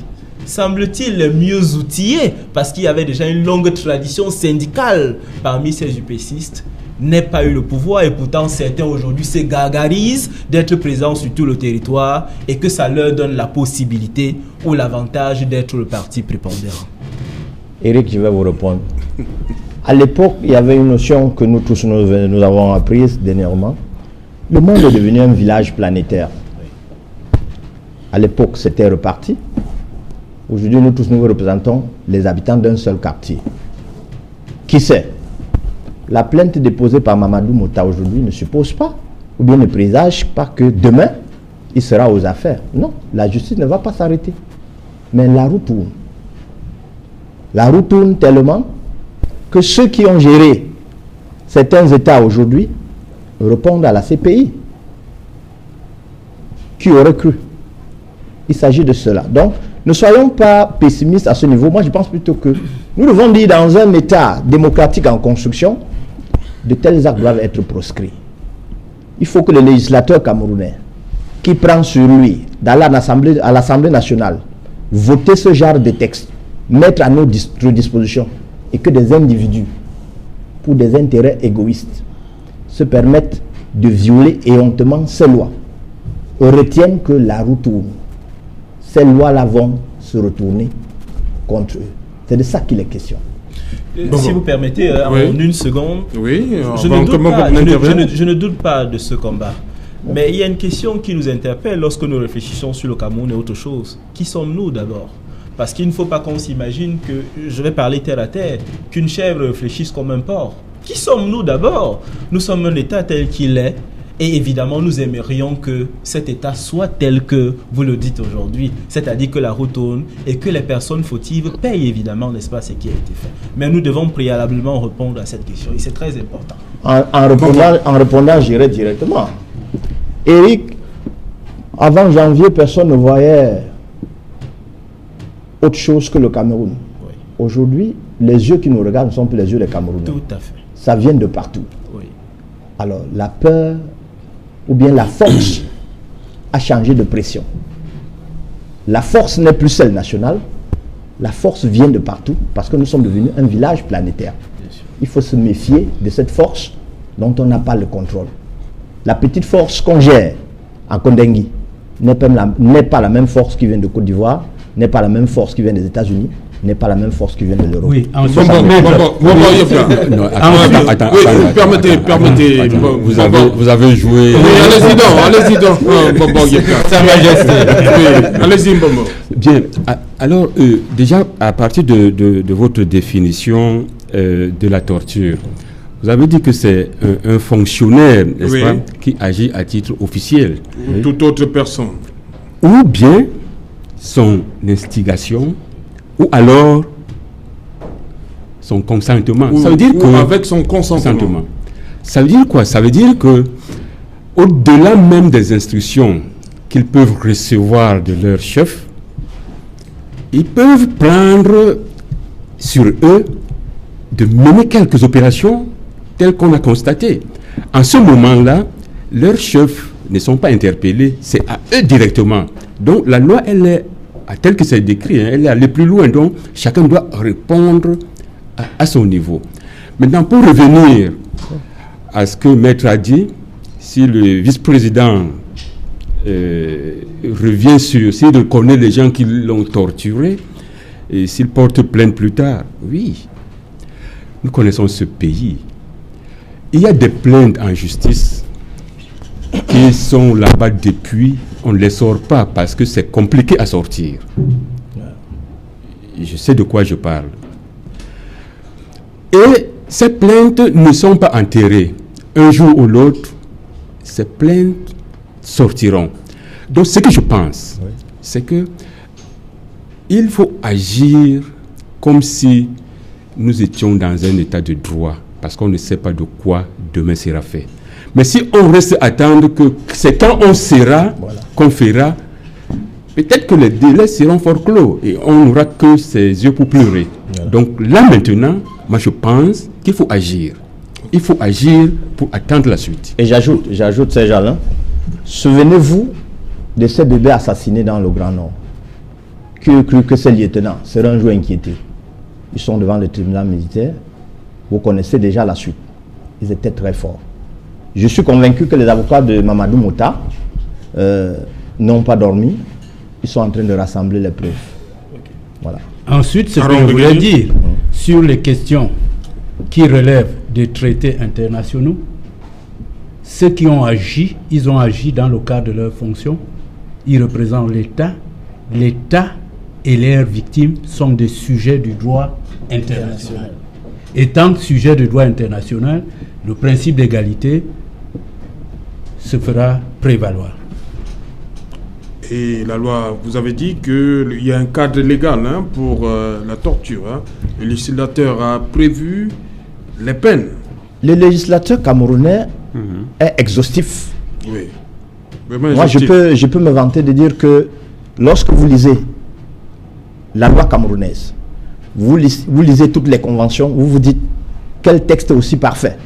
semble-t-il les mieux outillés, parce qu'il y avait déjà une longue tradition syndicale parmi ces UPCistes, n'aient pas eu le pouvoir, et pourtant certains aujourd'hui se gargarisent d'être présents sur tout le territoire et que ça leur donne la possibilité ou l'avantage d'être le parti prépondérant. Éric, je vais vous répondre. À l'époque, il y avait une notion que nous tous nous avons apprise dernièrement. Le monde est devenu un village planétaire. À l'époque, c'était reparti. Aujourd'hui, nous tous nous représentons les habitants d'un seul quartier. Qui sait? La plainte déposée par Mamadou Mota aujourd'hui ne suppose pas, ou bien ne présage pas que demain, il sera aux affaires. Non, la justice ne va pas s'arrêter. Mais la roue tourne. La roue tourne tellement que ceux qui ont géré certains États aujourd'hui répondent à la CPI. Qui aurait cru? Il s'agit de cela. Donc, ne soyons pas pessimistes à ce niveau. Moi, je pense plutôt que nous devons dire dans un État démocratique en construction, de tels actes doivent être proscrits. Il faut que le législateur camerounais, qui prend sur lui, à l'Assemblée nationale, voter ce genre de texte, mettre à notre disposition, et que des individus, pour des intérêts égoïstes, se permettent de violer éhontement ces lois, retiennent que la roue tourne. Ces lois-là vont se retourner contre eux. C'est de ça qu'il est question. Si vous permettez, en une seconde, je ne doute pas de ce combat. Mais il y a une question qui nous interpelle lorsque nous réfléchissons sur le Cameroun et autre chose. Qui sommes-nous d'abord? Parce qu'il ne faut pas qu'on s'imagine que, je vais parler terre à terre, qu'une chèvre réfléchisse comme un porc. Qui sommes-nous d'abord? Nous sommes un État tel qu'il est. Et évidemment, nous aimerions que cet État soit tel que vous le dites aujourd'hui, c'est-à-dire que la roue tourne et que les personnes fautives payent évidemment, n'est-ce pas, ce qui a été fait. Mais nous devons préalablement répondre à cette question et c'est très important. En répondant, j'irai directement. Éric, avant janvier, personne ne voyait autre chose que le Cameroun. Oui. Aujourd'hui, les yeux qui nous regardent ne sont plus les yeux des Camerounais. Tout à fait. Ça vient de partout. Oui. Alors, la peur ou bien la force a changé de pression. La force n'est plus celle nationale. La force vient de partout parce que nous sommes devenus un village planétaire. Il faut se méfier de cette force dont on n'a pas le contrôle. La petite force qu'on gère en Kondengui n'est pas la même force qui vient de Côte d'Ivoire, n'est pas la même force qui vient des États-Unis, n'est pas la même force qui vient de l'Europe. Oui, Attends. Permettez. Vous avez joué. Allez-y donc. Sa Majesté. Allez-y, Mbombo. Bien. Alors, déjà, à partir de votre définition de la torture, vous avez dit que c'est un fonctionnaire, n'est-ce pas, qui agit à titre officiel. Toute autre personne. Ou bien son instigation, ou alors son consentement. Ça veut dire que avec son consentement. Ça veut dire quoi? Ça veut dire que au-delà même des instructions qu'ils peuvent recevoir de leur chef, ils peuvent prendre sur eux de mener quelques opérations telles qu'on a constatées. En ce moment-là, leurs chefs ne sont pas interpellés, c'est à eux directement. Donc la loi, elle est, telle que c'est décrit, elle est allée plus loin. Donc chacun doit répondre à son niveau. Maintenant, pour revenir à ce que Maître a dit, si le vice-président revient sur, s'il reconnaît les gens qui l'ont torturé, et s'il porte plainte plus tard, oui, nous connaissons ce pays. Il y a des plaintes en justice qui sont là-bas depuis, on ne les sort pas parce que c'est compliqué à sortir. Je sais de quoi je parle. Et ces plaintes ne sont pas enterrées. Un jour ou l'autre, ces plaintes sortiront. Donc ce que je pense, c'est que il faut agir comme si nous étions dans un état de droit, parce qu'on ne sait pas de quoi demain sera fait. Mais si on reste à attendre que c'est quand on sera qu'on fera, peut-être que les délais seront fort clos et on n'aura que ses yeux pour pleurer. Donc là maintenant, moi je pense qu'il faut agir. Il faut agir pour attendre la suite. Et j'ajoute Serge Alain, souvenez-vous de ces bébés assassinés dans le Grand Nord. Qui a cru que ces lieutenants seraient un jour inquiétés? Ils sont devant le tribunal militaire. Vous connaissez déjà la suite. Ils étaient très forts. Je suis convaincu que les avocats de Mamadou Mouta n'ont pas dormi. Ils sont en train de rassembler les preuves. Voilà. Ensuite, ce que je voulais dire sur les questions qui relèvent des traités internationaux, ceux qui ont agi, ils ont agi dans le cadre de leurs fonctions. Ils représentent l'État. L'État et leurs victimes sont des sujets du droit international. Étant sujet du droit international, le principe d'égalité se fera prévaloir. Et la loi, vous avez dit qu'il y a un cadre légal pour la torture. Le législateur a prévu les peines. Le législateur camerounais est exhaustif. Oui. Moi, je peux me vanter de dire que lorsque vous lisez la loi camerounaise, vous lisez toutes les conventions, vous vous dites quel texte aussi parfait.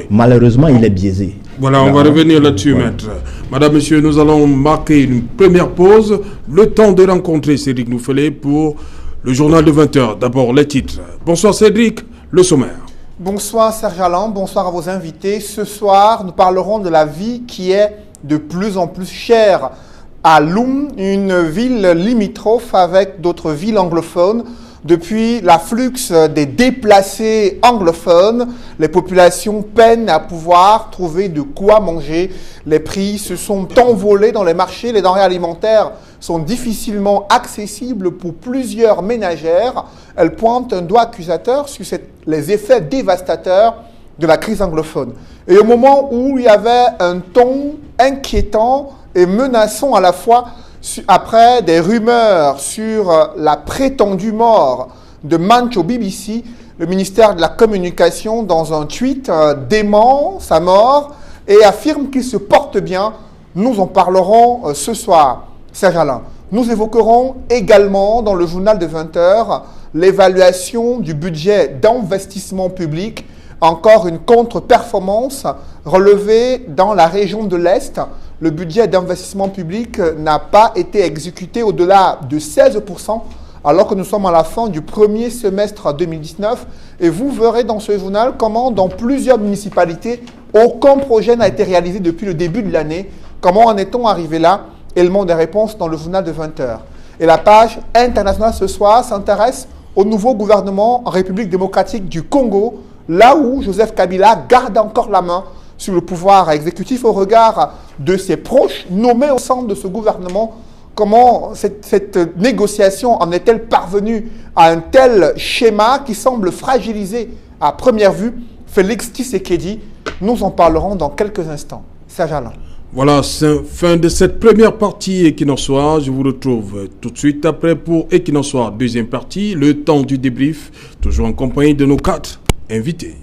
Malheureusement, il est biaisé. Voilà, on va revenir là-dessus, maître. Madame, monsieur, nous allons marquer une première pause. Le temps de rencontrer Cédric Noufelé pour le journal de 20h. D'abord, les titres. Bonsoir Cédric, le sommaire. Bonsoir Serge Alain, bonsoir à vos invités. Ce soir, nous parlerons de la vie qui est de plus en plus chère à Loum, une ville limitrophe avec d'autres villes anglophones. Depuis l'afflux des déplacés anglophones, les populations peinent à pouvoir trouver de quoi manger. Les prix se sont envolés dans les marchés, les denrées alimentaires sont difficilement accessibles pour plusieurs ménagères. Elles pointent un doigt accusateur sur les effets dévastateurs de la crise anglophone. Et au moment où il y avait un ton inquiétant et menaçant à la fois, après des rumeurs sur la prétendue mort de Mancho BBC, le ministère de la Communication, dans un tweet, dément sa mort et affirme qu'il se porte bien. Nous en parlerons ce soir, Serge Alain. Nous évoquerons également dans le journal de 20h l'évaluation du budget d'investissement public. Encore une contre-performance relevée dans la région de l'Est. Le budget d'investissement public n'a pas été exécuté au-delà de 16%, alors que nous sommes à la fin du premier semestre 2019. Et vous verrez dans ce journal comment, dans plusieurs municipalités, aucun projet n'a été réalisé depuis le début de l'année. Comment en est-on arrivé là? Élément des réponses dans le journal de 20h. Et la page internationale ce soir s'intéresse au nouveau gouvernement en République démocratique du Congo, là où Joseph Kabila garde encore la main sur le pouvoir exécutif au regard de ses proches nommés au centre de ce gouvernement. Comment cette négociation en est-elle parvenue à un tel schéma qui semble fragiliser à première vue Félix Tshisekedi? Nous en parlerons dans quelques instants. Serge Alain. Voilà, c'est fin de cette première partie Equinox Soir. Je vous retrouve tout de suite après pour Equinox Soir, deuxième partie, le temps du débrief, toujours en compagnie de nos 4 invités.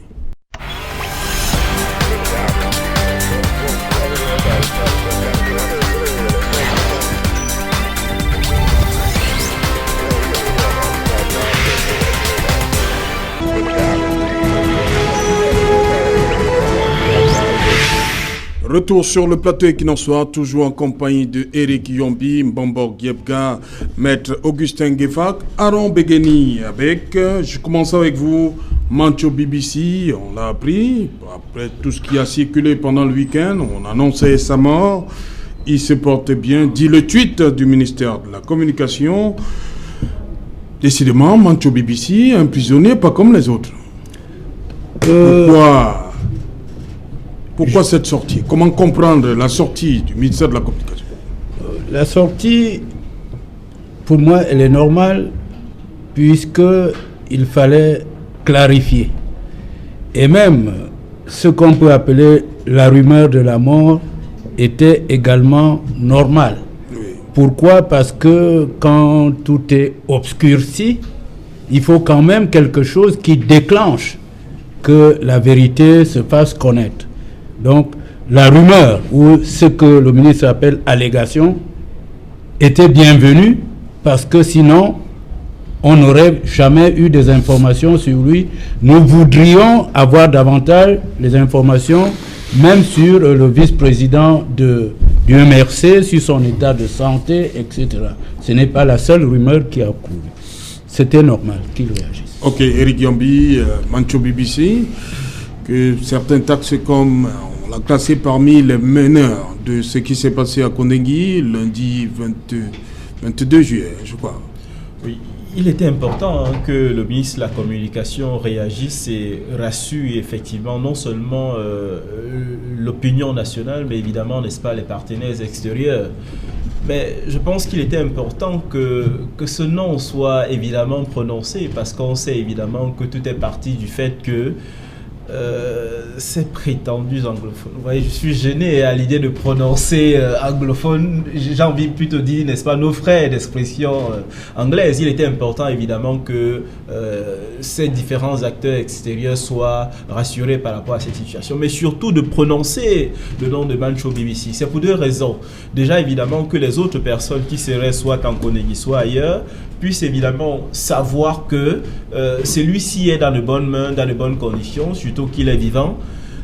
Retour sur le plateau Equinox Soir, toujours en compagnie de Eric Yombi, Mbambor Giebga, Maître Augustin Gueffak, Aaron Begeni avec, je commence avec vous, Mancho BBC, on l'a appris, après tout ce qui a circulé pendant le week-end, on annonçait sa mort, il se porte bien, dit le tweet du ministère de la Communication. Décidément, Mancho BBC, un prisonnier pas comme les autres. Pourquoi cette sortie? Comment comprendre la sortie du ministère de la Communication? La sortie, pour moi, elle est normale, puisqu'il fallait clarifier. Et même ce qu'on peut appeler la rumeur de la mort était également normal. Oui. Pourquoi? Parce que quand tout est obscurci, il faut quand même quelque chose qui déclenche que la vérité se fasse connaître. Donc, la rumeur, ou ce que le ministre appelle allégation, était bienvenue, parce que sinon, on n'aurait jamais eu des informations sur lui. Nous voudrions avoir davantage les informations, même sur le vice-président du MRC, sur son état de santé, etc. Ce n'est pas la seule rumeur qui a couru. C'était normal qu'il réagisse. Ok, Eric Yombi, Mancho BBC, que certains taxent comme... On l'a classé parmi les meneurs de ce qui s'est passé à Kondengi lundi 22 juillet, je crois. Oui, il était important que le ministre de la Communication réagisse et rassure effectivement non seulement l'opinion nationale, mais évidemment, n'est-ce pas, les partenaires extérieurs. Mais je pense qu'il était important que ce nom soit évidemment prononcé, parce qu'on sait évidemment que tout est parti du fait que ces prétendus anglophones. Vous voyez, je suis gêné à l'idée de prononcer anglophone. J'ai envie plutôt de dire, n'est-ce pas, nos frères d'expression anglaise. Il était important, évidemment, que ces différents acteurs extérieurs soient rassurés par rapport à cette situation, mais surtout de prononcer le nom de Mancho BBC. C'est pour deux raisons. Déjà, évidemment, que les autres personnes qui seraient soit en Kondengi, soit ailleurs, puissent évidemment savoir que celui-ci est dans de bonnes mains, dans de bonnes conditions, surtout qu'il est vivant.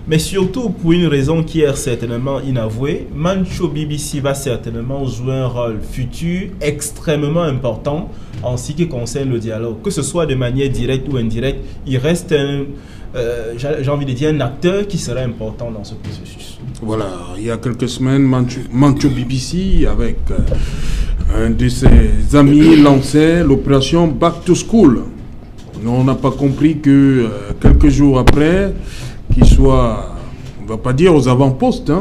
Mais surtout, pour une raison qui est certainement inavouée, Mancho BBC va certainement jouer un rôle futur extrêmement important en ce qui concerne le dialogue. Que ce soit de manière directe ou indirecte, il reste j'ai envie de dire un acteur qui sera important dans ce processus. Voilà, il y a quelques semaines, Mancho BBC, avec un de ses amis, lançait l'opération Back to School. On n'a pas compris que quelques jours après, qu'il soit, on ne va pas dire aux avant-postes,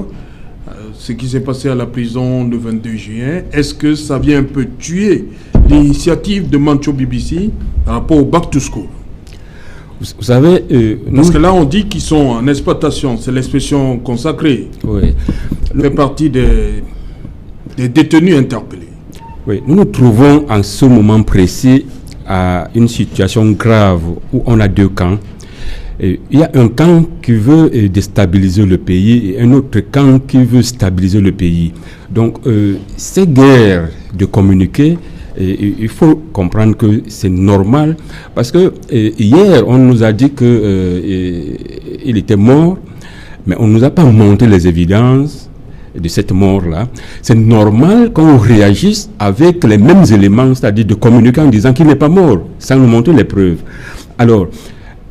ce qui s'est passé à la prison le 22 juin, est-ce que ça vient un peu tuer l'initiative de Mancho BBC par rapport au Back to School? Vous savez... parce que là, on dit qu'ils sont en exploitation, c'est l'expression consacrée. Oui. Fait partie des détenus interpellés. Oui, nous nous trouvons en ce moment précis à une situation grave où on a deux camps. Il y a un camp qui veut déstabiliser le pays et un autre camp qui veut stabiliser le pays. Donc, ces guerres de communiquer, il faut comprendre que c'est normal parce que hier, on nous a dit qu'il était mort, mais on ne nous a pas montré les évidences de cette mort-là. C'est normal qu'on réagisse avec les mêmes éléments, c'est-à-dire de communiquer en disant qu'il n'est pas mort, sans nous montrer les preuves. Alors,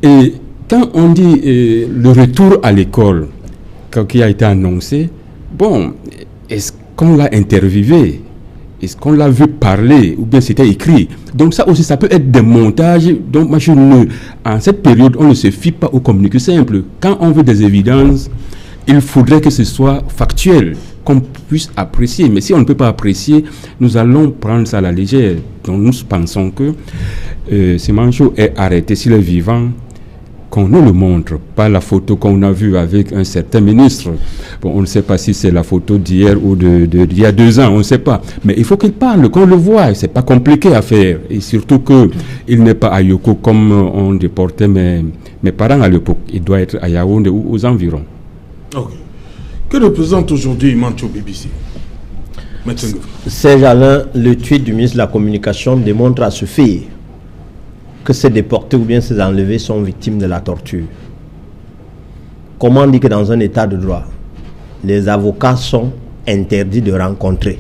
quand on dit le retour à l'école qui a été annoncé, bon, est-ce qu'on l'a interviewé? est-ce qu'on l'a vu parler ou bien c'était écrit? Donc ça aussi, ça peut être des montages. Donc moi, en cette période, on ne se fie pas au communiqué simple. Quand on veut des évidences, il faudrait que ce soit factuel, qu'on puisse apprécier. Mais si on ne peut pas apprécier, nous allons prendre ça à la légère. Donc nous pensons que Sémanchou est arrêté s'il est vivant, qu'on nous le montre, pas la photo qu'on a vue avec un certain ministre. Bon, on ne sait pas si c'est la photo d'hier ou d'il y a 2 ans, on ne sait pas. Mais il faut qu'il parle, qu'on le voie. C'est pas compliqué à faire. Et surtout qu'il n'est pas à Yoko comme on déportait mes parents à l'époque. Il doit être à Yaoundé ou aux environs. Ok. Que représente aujourd'hui Mancho BBC? Serge Alain, le tweet du ministre de la Communication démontre à ce fait que ces déportés ou bien ces enlevés sont victimes de la torture. Comment on dit que dans un état de droit, les avocats sont interdits de rencontrer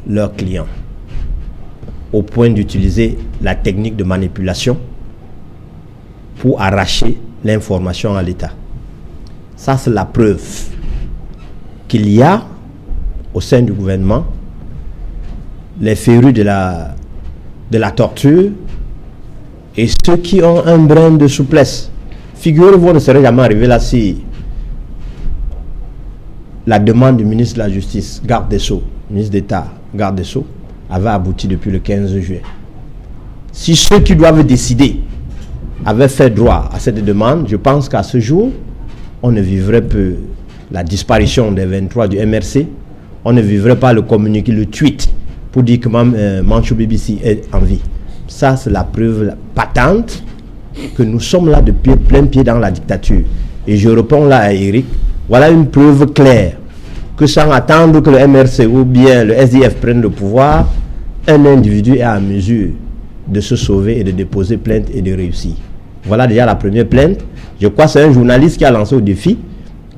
leurs clients au point d'utiliser la technique de manipulation pour arracher l'information à l'État. Ça, c'est la preuve qu'il y a au sein du gouvernement les férus de la torture et ceux qui ont un brin de souplesse. Figurez-vous, on ne serait jamais arrivé là si la demande du ministre de la Justice, garde des Sceaux, ministre d'État, garde des Sceaux, avait abouti depuis le 15 juin. Si ceux qui doivent décider avaient fait droit à cette demande, je pense qu'à ce jour, on ne vivrait pas la disparition des 23 du MRC, on ne vivrait pas le communiqué, le tweet, pour dire que Mancho BBC est en vie. Ça, c'est la preuve patente que nous sommes là de plein pied dans la dictature. Et je réponds là à Eric, voilà une preuve claire que sans attendre que le MRC ou bien le SDF prenne le pouvoir, un individu est à mesure de se sauver et de déposer plainte et de réussir. Voilà déjà la première plainte. Je crois que c'est un journaliste qui a lancé au défi,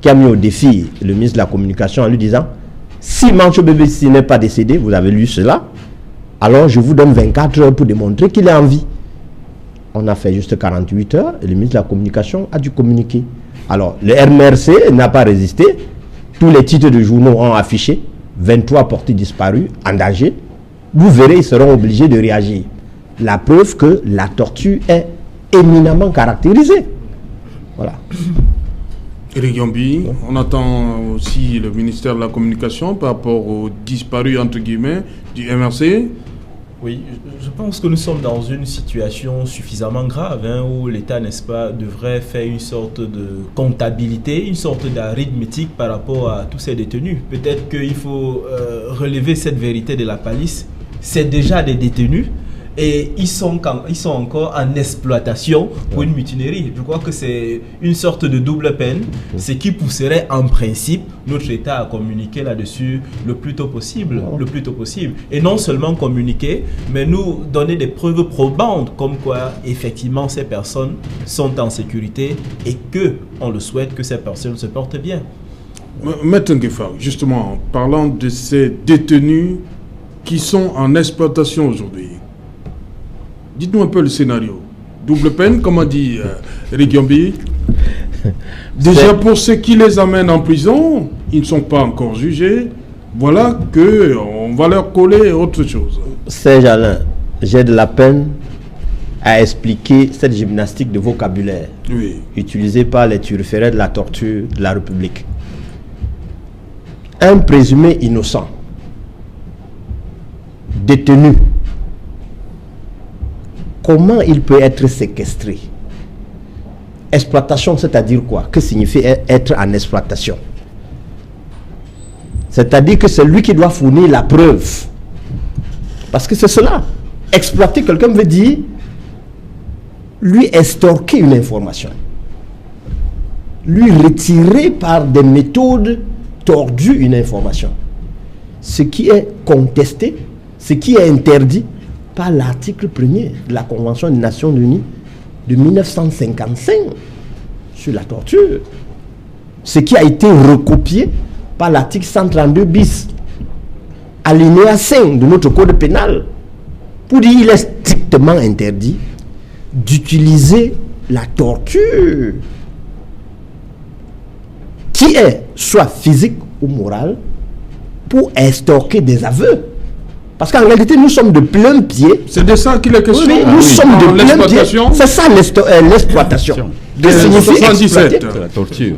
qui a mis au défi le ministre de la Communication en lui disant, si Mancho BBC n'est pas décédé, vous avez lu cela, alors je vous donne 24 heures pour démontrer qu'il est en vie. On a fait juste 48 heures et le ministre de la Communication a dû communiquer. Alors, le MRC n'a pas résisté. Tous les titres de journaux ont affiché 23 portés disparus, en danger. Vous verrez, ils seront obligés de réagir. La preuve que la torture est éminemment caractérisée. Voilà. Eric Yambi, on attend aussi le ministère de la Communication par rapport aux disparus, entre guillemets, du MRC. Oui, je pense que nous sommes dans une situation suffisamment grave où l'État, n'est-ce pas, devrait faire une sorte de comptabilité, une sorte d'arithmétique par rapport à tous ces détenus. Peut-être qu'il faut relever cette vérité de la palisse. C'est déjà des détenus et ils sont encore en exploitation pour une mutinerie. Je crois que c'est une sorte de double peine, ce qui pousserait en principe notre État à communiquer là-dessus le plus tôt possible. Et non seulement communiquer, mais nous donner des preuves probantes comme quoi effectivement ces personnes sont en sécurité et que on le souhaite que ces personnes se portent bien. Maître Nguefa, justement, en parlant de ces détenus qui sont en exploitation aujourd'hui, dites-nous un peu le scénario. Double peine, comme a dit Eric Yambi. Déjà, pour ceux qui les amènent en prison, ils ne sont pas encore jugés. Voilà qu'on va leur coller autre chose. Serge Alain, j'ai de la peine à expliquer cette gymnastique de vocabulaire utilisée par les turiféraires de la torture de la République. Un présumé innocent, détenu, comment il peut être séquestré? Exploitation, c'est-à-dire quoi? Que signifie être en exploitation? C'est-à-dire que c'est lui qui doit fournir la preuve. Parce que c'est cela. Exploiter quelqu'un veut dire lui extorquer une information. Lui retirer par des méthodes tordues une information. Ce qui est contesté, ce qui est interdit par l'article 1er de la Convention des Nations Unies de 1955 sur la torture. Ce qui a été recopié par l'article 132 bis, alinéa 5 de notre code pénal, pour dire qu'il est strictement interdit d'utiliser la torture, qui est soit physique ou morale, pour extorquer des aveux. Parce qu'en réalité, nous sommes de plein pied. C'est de ça qu'il est question. Oui, nous sommes de plein pied. C'est ça l'exploitation. Que signifie 77. La torture.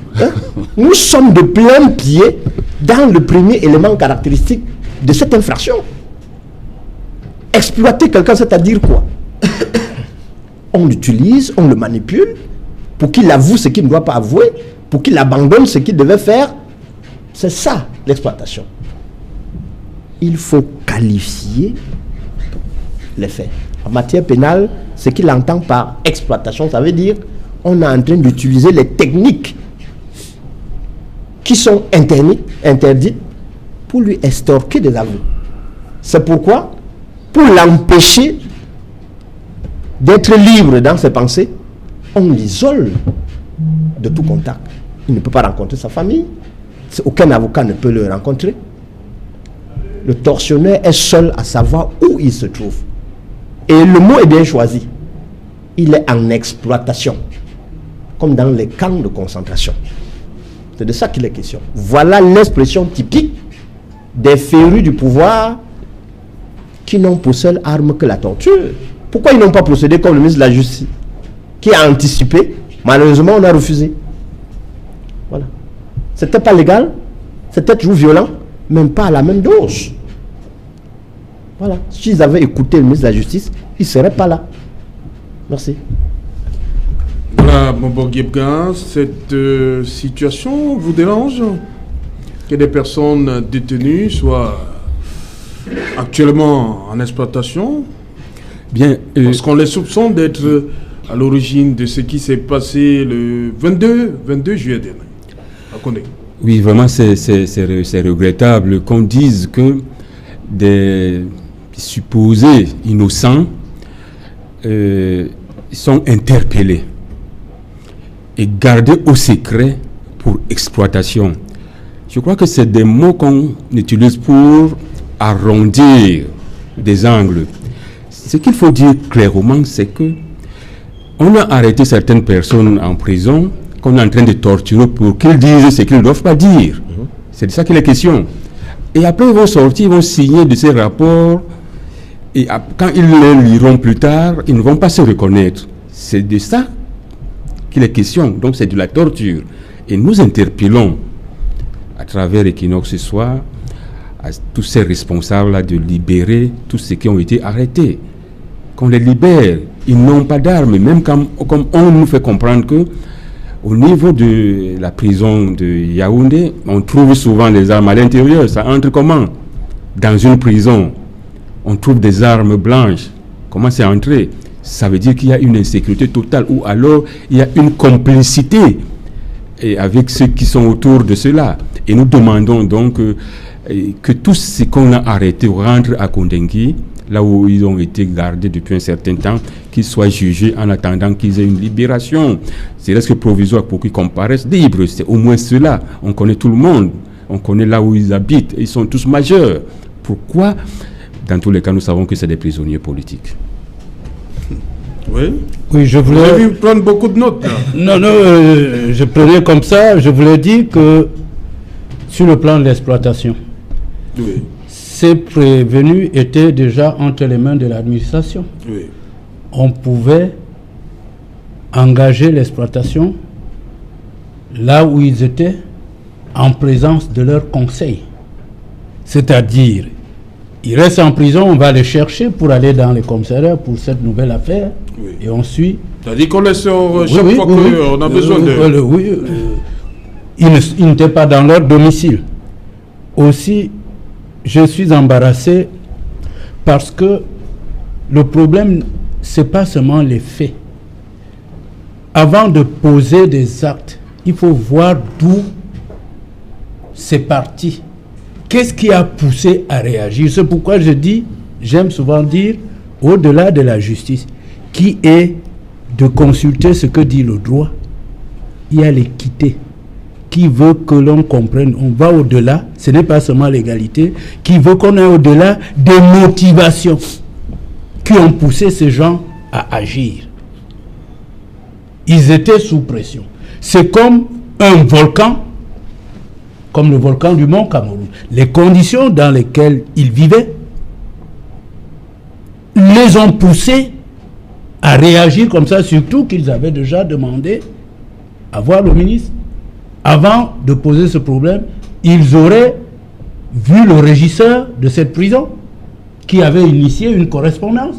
Nous sommes de plein pied dans le premier élément caractéristique de cette infraction. Exploiter quelqu'un, c'est-à-dire quoi? On l'utilise, on le manipule pour qu'il avoue ce qu'il ne doit pas avouer, pour qu'il abandonne ce qu'il devait faire. C'est ça l'exploitation. Il faut qualifier les faits. En matière pénale, ce qu'il entend par exploitation, ça veut dire on est en train d'utiliser les techniques qui sont interdites pour lui extorquer des aveux. C'est pourquoi, pour l'empêcher d'être libre dans ses pensées, on l'isole de tout contact. Il ne peut pas rencontrer sa famille. Aucun avocat ne peut le rencontrer. Le tortionnaire est seul à savoir où il se trouve. Et le mot est bien choisi. Il est en exploitation, comme dans les camps de concentration. C'est de ça qu'il est question. Voilà l'expression typique des férus du pouvoir qui n'ont pour seule arme que la torture. Pourquoi ils n'ont pas procédé comme le ministre de la Justice, qui a anticipé? Malheureusement, on a refusé. Voilà. C'était pas légal, c'était toujours violent, même pas à la même dose. Voilà. S'ils avaient écouté le ministre de la Justice, ils ne seraient pas là. Merci. Voilà, Bobo Guebga, cette situation vous dérange? Que des personnes détenues soient actuellement en exploitation? Bien, parce qu'on les soupçonne d'être à l'origine de ce qui s'est passé le 22 juillet dernier à Condé. Oui, vraiment, c'est regrettable qu'on dise que des supposés innocents sont interpellés et gardés au secret pour exploitation. Je crois que c'est des mots qu'on utilise pour arrondir des angles. Ce qu'il faut dire clairement, c'est que on a arrêté certaines personnes en prison qu'on est en train de torturer pour qu'ils disent ce qu'ils ne doivent pas dire. C'est de ça qu'il est question. Et après, ils vont sortir, ils vont signer de ces rapports. Et quand ils les liront plus tard, ils ne vont pas se reconnaître. C'est de ça qu'il est question. Donc, c'est de la torture. Et nous interpellons, à travers Equinox ce soir, à tous ces responsables-là de libérer tous ceux qui ont été arrêtés. Qu'on les libère. Ils n'ont pas d'armes. Même comme on nous fait comprendre que au niveau de la prison de Yaoundé, on trouve souvent les armes à l'intérieur. Ça entre comment? Dans une prison, on trouve des armes blanches. Comment c'est entré? Ça veut dire qu'il y a une insécurité totale, ou alors il y a une complicité avec ceux qui sont autour de cela. Et nous demandons donc que tous ceux qu'on a arrêtés rentrent à Kondengui, là où ils ont été gardés depuis un certain temps, qu'ils soient jugés en attendant qu'ils aient une libération. C'est presque provisoire pour qu'ils comparaissent libres. C'est au moins cela. On connaît tout le monde. On connaît là où ils habitent. Ils sont tous majeurs. Pourquoi? Dans tous les cas, nous savons que c'est des prisonniers politiques. Oui. Oui, je voulais... Vous avez vu prendre beaucoup de notes, là. Non, je prenais comme ça. Je voulais dire que sur le plan de l'exploitation, Oui. ces prévenus étaient déjà entre les mains de l'administration. Oui. On pouvait engager l'exploitation là où ils étaient en présence de leurs conseils. C'est-à-dire, ils restent en prison, on va les chercher pour aller dans les commissariats pour cette nouvelle affaire. Oui. Et on suit. C'est-à-dire qu'on les sort chaque fois qu'on a besoin de... Ils n'étaient pas dans leur domicile. Aussi, je suis embarrassé parce que le problème, ce n'est pas seulement les faits. Avant de poser des actes, il faut voir d'où c'est parti. Qu'est-ce qui a poussé à réagir? C'est pourquoi je dis, j'aime souvent dire, au-delà de la justice, qui est de consulter ce que dit le droit, il y a l'équité. Qui veut que l'on comprenne, on va au-delà, ce n'est pas seulement l'égalité, qui veut qu'on aille au-delà des motivations qui ont poussé ces gens à agir. Ils étaient sous pression. C'est comme un volcan, comme le volcan du Mont Cameroun. Les conditions dans lesquelles ils vivaient les ont poussés à réagir comme ça, surtout qu'ils avaient déjà demandé à voir le ministre. Avant de poser ce problème, ils auraient vu le régisseur de cette prison qui avait initié une correspondance.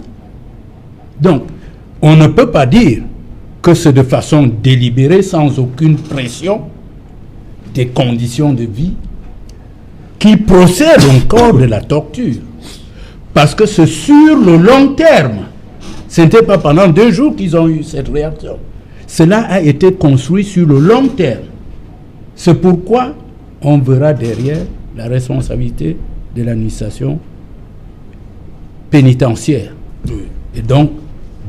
Donc, on ne peut pas dire que c'est de façon délibérée, sans aucune pression, des conditions de vie qui procèdent encore de la torture. Parce que c'est sur le long terme. Ce n'était pas pendant 2 jours qu'ils ont eu cette réaction. Cela a été construit sur le long terme. C'est pourquoi on verra derrière la responsabilité de l'administration pénitentiaire et donc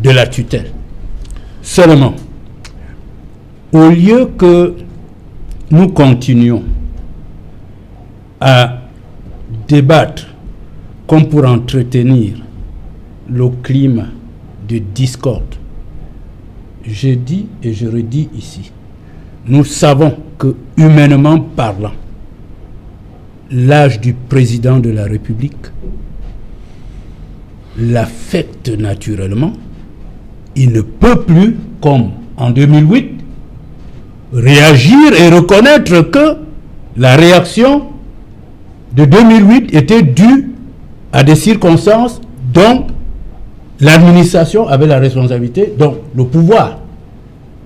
de la tutelle. Seulement, au lieu que nous continuions à débattre comme pour entretenir le climat de discorde, je dis et je redis ici, nous savons que, humainement parlant, l'âge du président de la République l'affecte naturellement. Il ne peut plus, comme en 2008, réagir et reconnaître que la réaction de 2008 était due à des circonstances dont l'administration avait la responsabilité, donc le pouvoir.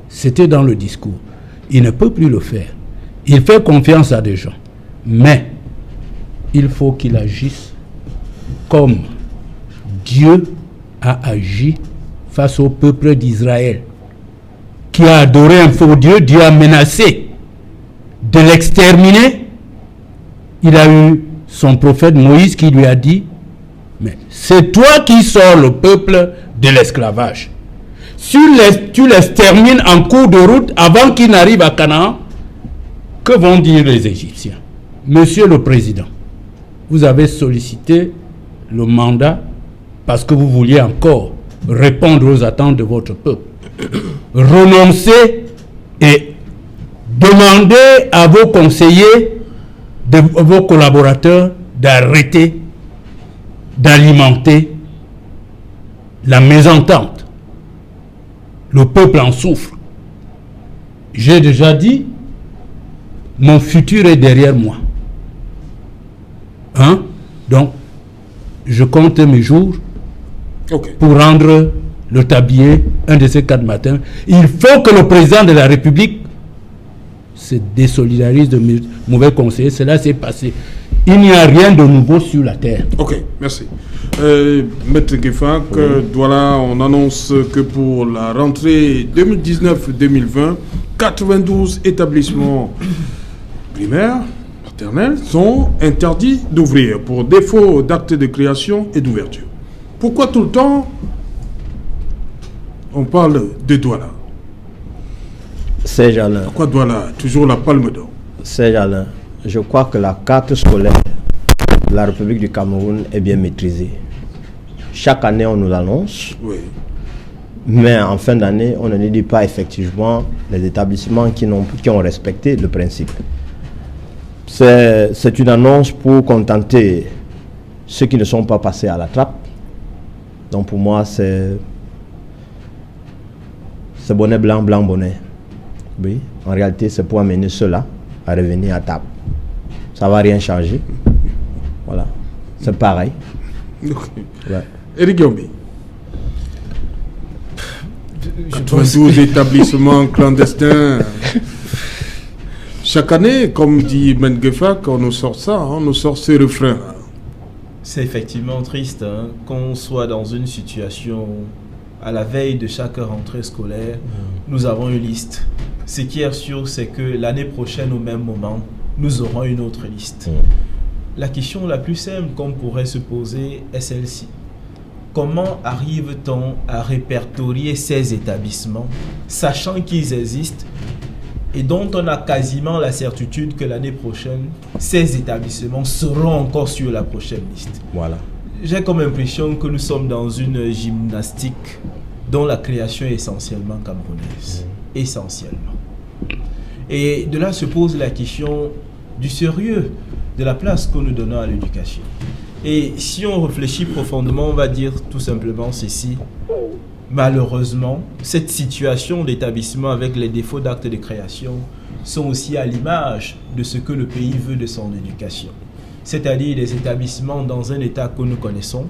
C'était dans le discours. Il ne peut plus le faire. Il fait confiance à des gens. Mais il faut qu'il agisse comme Dieu a agi face au peuple d'Israël, qui a adoré un faux Dieu. Dieu a menacé de l'exterminer. Il a eu son prophète Moïse qui lui a dit, mais c'est toi qui sors le peuple de l'esclavage. Si tu l'extermines en cours de route avant qu'il n'arrive à Canaan, que vont dire les Égyptiens? Monsieur le Président, vous avez sollicité le mandat parce que vous vouliez encore répondre aux attentes de votre peuple. Renoncez et demandez à vos conseillers, vos collaborateurs d'arrêter d'alimenter la mésentente. Le peuple en souffre. J'ai déjà dit, mon futur est derrière moi. Hein? Donc, je compte mes jours pour rendre le tablier un de ces 4 matins. Il faut que le président de la République se désolidarise de mes mauvais conseillers. Cela s'est passé. Il n'y a rien de nouveau sur la terre. Ok, merci. Maître Gueffak, voilà, on annonce que pour la rentrée 2019-2020, 92 établissements primaires, maternels, sont interdits d'ouvrir pour défaut d'acte de création et d'ouverture. Pourquoi tout le temps on parle de Douala? Serge Alain. Pourquoi Douala? Toujours la palme d'or. Serge Alain, je crois que la carte scolaire de la République du Cameroun est bien maîtrisée. Chaque année, on nous annonce, mais en fin d'année, on ne nous dit pas effectivement les établissements qui ont respecté le principe. C'est une annonce pour contenter ceux qui ne sont pas passés à la trappe. Donc pour moi, c'est bonnet blanc, blanc bonnet. Oui, en réalité, c'est pour amener ceux-là à revenir à table. Ça ne va rien changer. Voilà, c'est pareil. Ouais. Éric Yombi. 92 établissements clandestins. Chaque année, comme dit Ben Gueffak, on nous sort ça, on nous sort ces refrains. C'est effectivement triste qu'on soit dans une situation à la veille de chaque rentrée scolaire. Nous avons une liste. Ce qui est sûr, c'est que l'année prochaine, au même moment, nous aurons une autre liste. La question la plus simple qu'on pourrait se poser est celle-ci. Comment arrive-t-on à répertorier ces établissements, sachant qu'ils existent et dont on a quasiment la certitude que l'année prochaine, ces établissements seront encore sur la prochaine liste? Voilà. J'ai comme impression que nous sommes dans une gymnastique dont la création est essentiellement camerounaise. Essentiellement. Et de là se pose la question du sérieux de la place que nous donnons à l'éducation. Et si on réfléchit profondément, on va dire tout simplement ceci. Malheureusement, cette situation d'établissement avec les défauts d'actes de création sont aussi à l'image de ce que le pays veut de son éducation. C'est-à-dire des établissements dans un état que nous connaissons,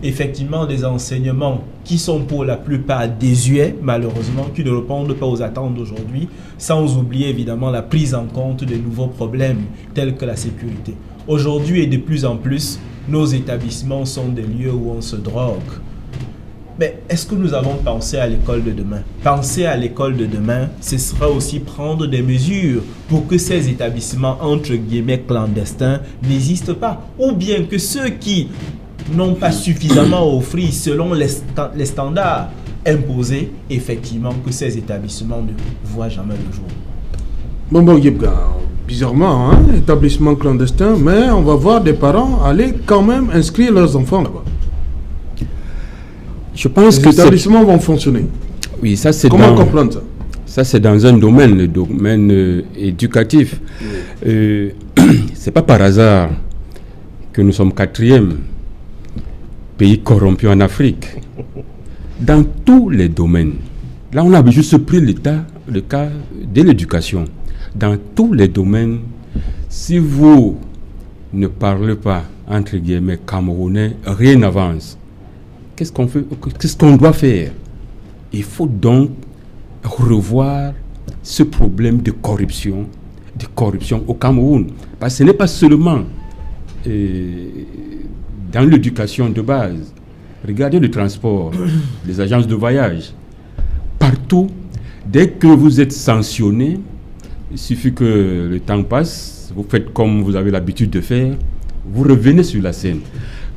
effectivement des enseignements qui sont pour la plupart désuets, malheureusement, qui ne répondent pas aux attentes d'aujourd'hui, sans oublier évidemment la prise en compte des nouveaux problèmes tels que la sécurité. Aujourd'hui et de plus en plus, nos établissements sont des lieux où on se drogue. Mais est-ce que nous avons pensé à l'école de demain? Penser à l'école de demain, ce sera aussi prendre des mesures pour que ces établissements, entre guillemets, clandestins, n'existent pas. Ou bien que ceux qui n'ont pas suffisamment offert selon les standards imposés, effectivement, que ces établissements ne voient jamais le jour. Bon, Yebga, bizarrement, hein, établissement clandestin, mais on va voir des parents aller quand même inscrire leurs enfants là-bas. Je pense les que les établissements vont fonctionner. Oui, ça c'est Comment comprendre ça? Ça c'est dans un domaine, le domaine éducatif. C'est pas par hasard que nous sommes 4e pays corrompu en Afrique. Dans tous les domaines. Là, on a juste pris le cas de l'éducation. Dans tous les domaines, si vous ne parlez pas, entre guillemets, camerounais, rien n'avance. Qu'est-ce qu'on fait? Qu'est-ce qu'on doit faire? Il faut donc revoir ce problème de corruption au Cameroun. Parce que ce n'est pas seulement dans l'éducation de base. Regardez le transport, les agences de voyage. Partout, dès que vous êtes sanctionné, il suffit que le temps passe, vous faites comme vous avez l'habitude de faire, vous revenez sur la scène.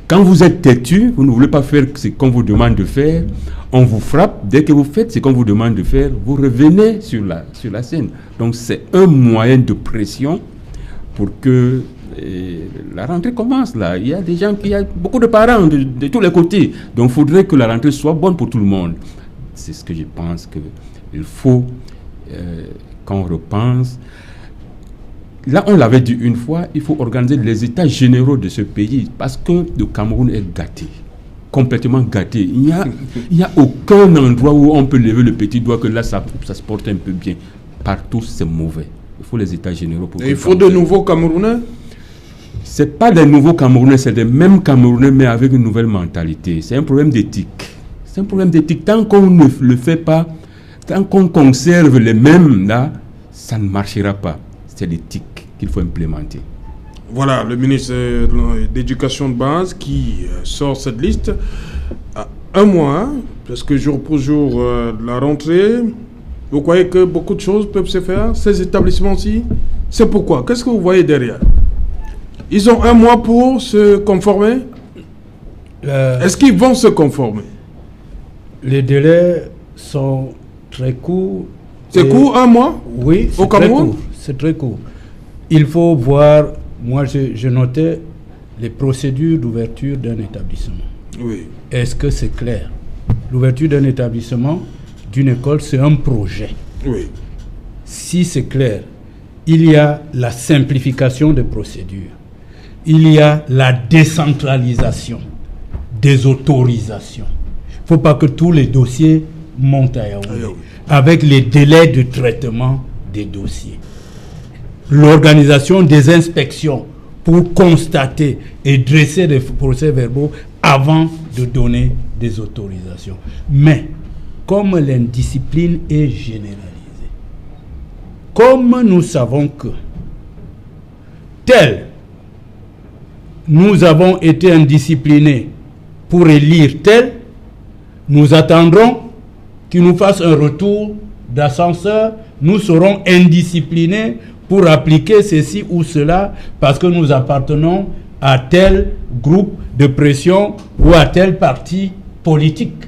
Quand vous êtes têtu, vous ne voulez pas faire ce qu'on vous demande de faire, on vous frappe. Dès que vous faites ce qu'on vous demande de faire, vous revenez sur la scène. Donc c'est un moyen de pression pour que la rentrée commence là. Il y a beaucoup de parents de tous les côtés. Donc il faudrait que la rentrée soit bonne pour tout le monde. C'est ce que je pense qu'il faut qu'on repense. Là, on l'avait dit une fois, il faut organiser les états généraux de ce pays parce que le Cameroun est gâté, complètement gâté. Il n'y a aucun endroit où on peut lever le petit doigt que là, ça se porte un peu bien. Partout, c'est mauvais. Il faut les états généraux. Et il faut de nouveaux Camerounais? Ce n'est pas des nouveaux Camerounais, c'est des mêmes Camerounais, mais avec une nouvelle mentalité. C'est un problème d'éthique. C'est un problème d'éthique. Tant qu'on ne le fait pas, tant qu'on conserve les mêmes, là, ça ne marchera pas. C'est l'éthique qu'il faut implémenter. Voilà, le ministre d'éducation de base qui sort cette liste à un mois, parce que jour pour jour, la rentrée, vous croyez que beaucoup de choses peuvent se faire, ces établissements-ci? C'est pourquoi? Qu'est-ce que vous voyez derrière? Ils ont un mois pour se conformer? Est-ce qu'ils vont se conformer? Les délais sont très courts. C'est court, un mois? Oui, au Cameroun? C'est très court. Il faut voir, moi je notais les procédures d'ouverture d'un établissement. Oui. Est-ce que c'est clair? L'ouverture d'un établissement, d'une école, c'est un projet. Oui. Si c'est clair, il y a la simplification des procédures. Il y a la décentralisation des autorisations. Il ne faut pas que tous les dossiers montent à Yaoundé, avec les délais de traitement des dossiers. L'organisation des inspections pour constater et dresser des procès-verbaux avant de donner des autorisations. Mais, comme l'indiscipline est généralisée, comme nous savons que nous avons été indisciplinés pour élire tel, nous attendrons qu'il nous fasse un retour d'ascenseur, nous serons indisciplinés pour appliquer ceci ou cela parce que nous appartenons à tel groupe de pression ou à tel parti politique.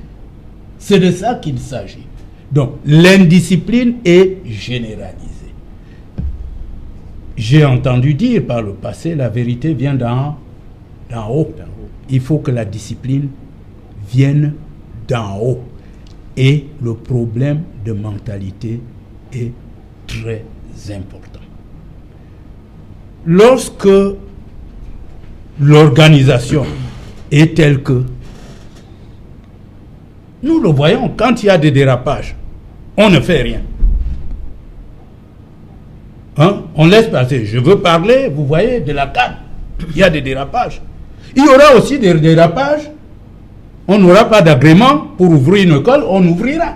C'est de ça qu'il s'agit. Donc, l'indiscipline est généralisée. J'ai entendu dire par le passé, la vérité vient d'en haut. Il faut que la discipline vienne d'en haut. Et le problème de mentalité est très important. Lorsque l'organisation est telle que nous le voyons, quand il y a des dérapages, on ne fait rien. Hein? On laisse passer. Je veux parler, vous voyez, de la CAN. Il y a des dérapages. Il y aura aussi des dérapages. On n'aura pas d'agrément pour ouvrir une école, on ouvrira.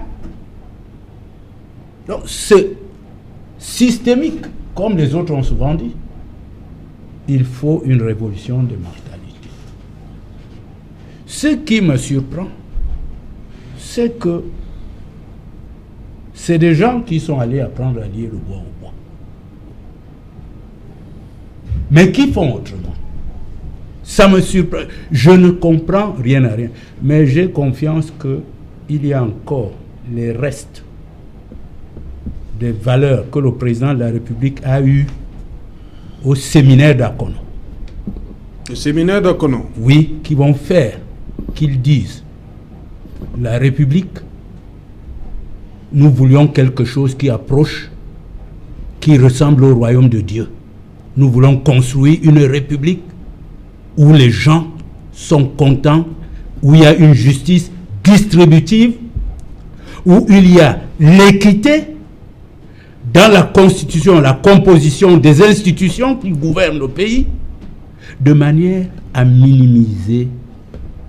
Donc c'est systémique, comme les autres ont souvent dit. Il faut une révolution de mentalité. Ce qui me surprend, c'est que c'est des gens qui sont allés apprendre à lier le bois au bois. Mais qui font autrement. Ça me surprend. Je ne comprends rien à rien. Mais j'ai confiance qu'il y a encore les restes des valeurs que le président de la République a eues au séminaire d'Akono. Le séminaire d'Akono? Oui, qui vont faire qu'ils disent la République, nous voulions quelque chose qui approche, qui ressemble au royaume de Dieu. Nous voulons construire une République où les gens sont contents, où il y a une justice distributive, où il y a l'équité dans la constitution, la composition des institutions qui gouvernent le pays, de manière à minimiser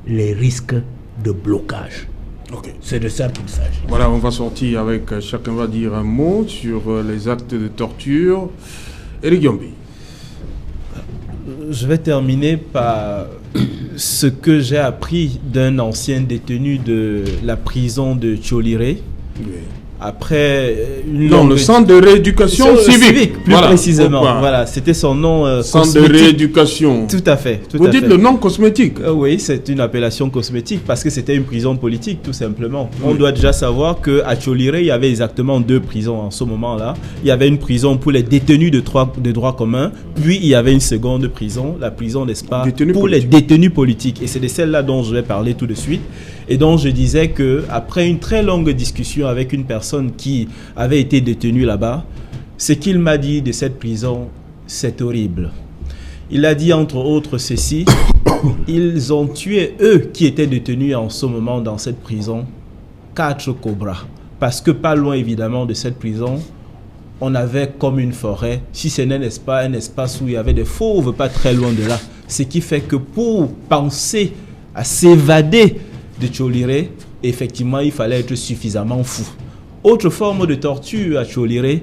les risques de blocage. Okay. C'est de ça qu'il s'agit. Voilà, on va sortir avec, chacun va dire un mot sur les actes de torture. Éric Yombi. Je vais terminer par ce que j'ai appris d'un ancien détenu de la prison de Tcholiré. Oui. Après une non, longue... le centre de rééducation civique. Plus voilà, précisément. Voilà, c'était son nom centre de rééducation. Tout à fait. Vous dites le nom cosmétique. Oui, c'est une appellation cosmétique parce que c'était une prison politique, tout simplement. Oui. On doit déjà savoir qu'à Tcholiré, il y avait exactement 2 prisons en ce moment-là. Il y avait une prison pour les détenus de droit commun, puis il y avait une seconde prison, la prison d'Espa, pour les détenus politiques. Et c'est de celle-là dont je vais parler tout de suite. Et donc je disais que après une très longue discussion avec une personne qui avait été détenue là-bas, ce qu'il m'a dit de cette prison, c'est horrible. Il a dit entre autres ceci, ils ont tué eux qui étaient détenus en ce moment dans cette prison, 4 cobras. Parce que pas loin évidemment de cette prison, on avait comme une forêt, si ce n'est pas un espace où il y avait des fauves pas très loin de là. Ce qui fait que pour penser à s'évader de Tcholiré, effectivement, il fallait être suffisamment fou. Autre forme de torture à Tcholiré,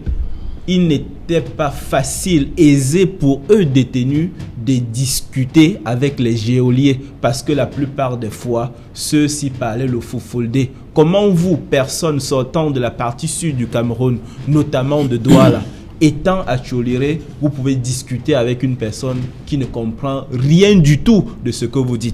il n'était pas facile, aisé pour eux détenus de discuter avec les geôliers parce que la plupart des fois, ceux-ci parlaient le foufoldé. Comment vous, personnes sortant de la partie sud du Cameroun, notamment de Douala, étant à Tcholiré, vous pouvez discuter avec une personne qui ne comprend rien du tout de ce que vous dites.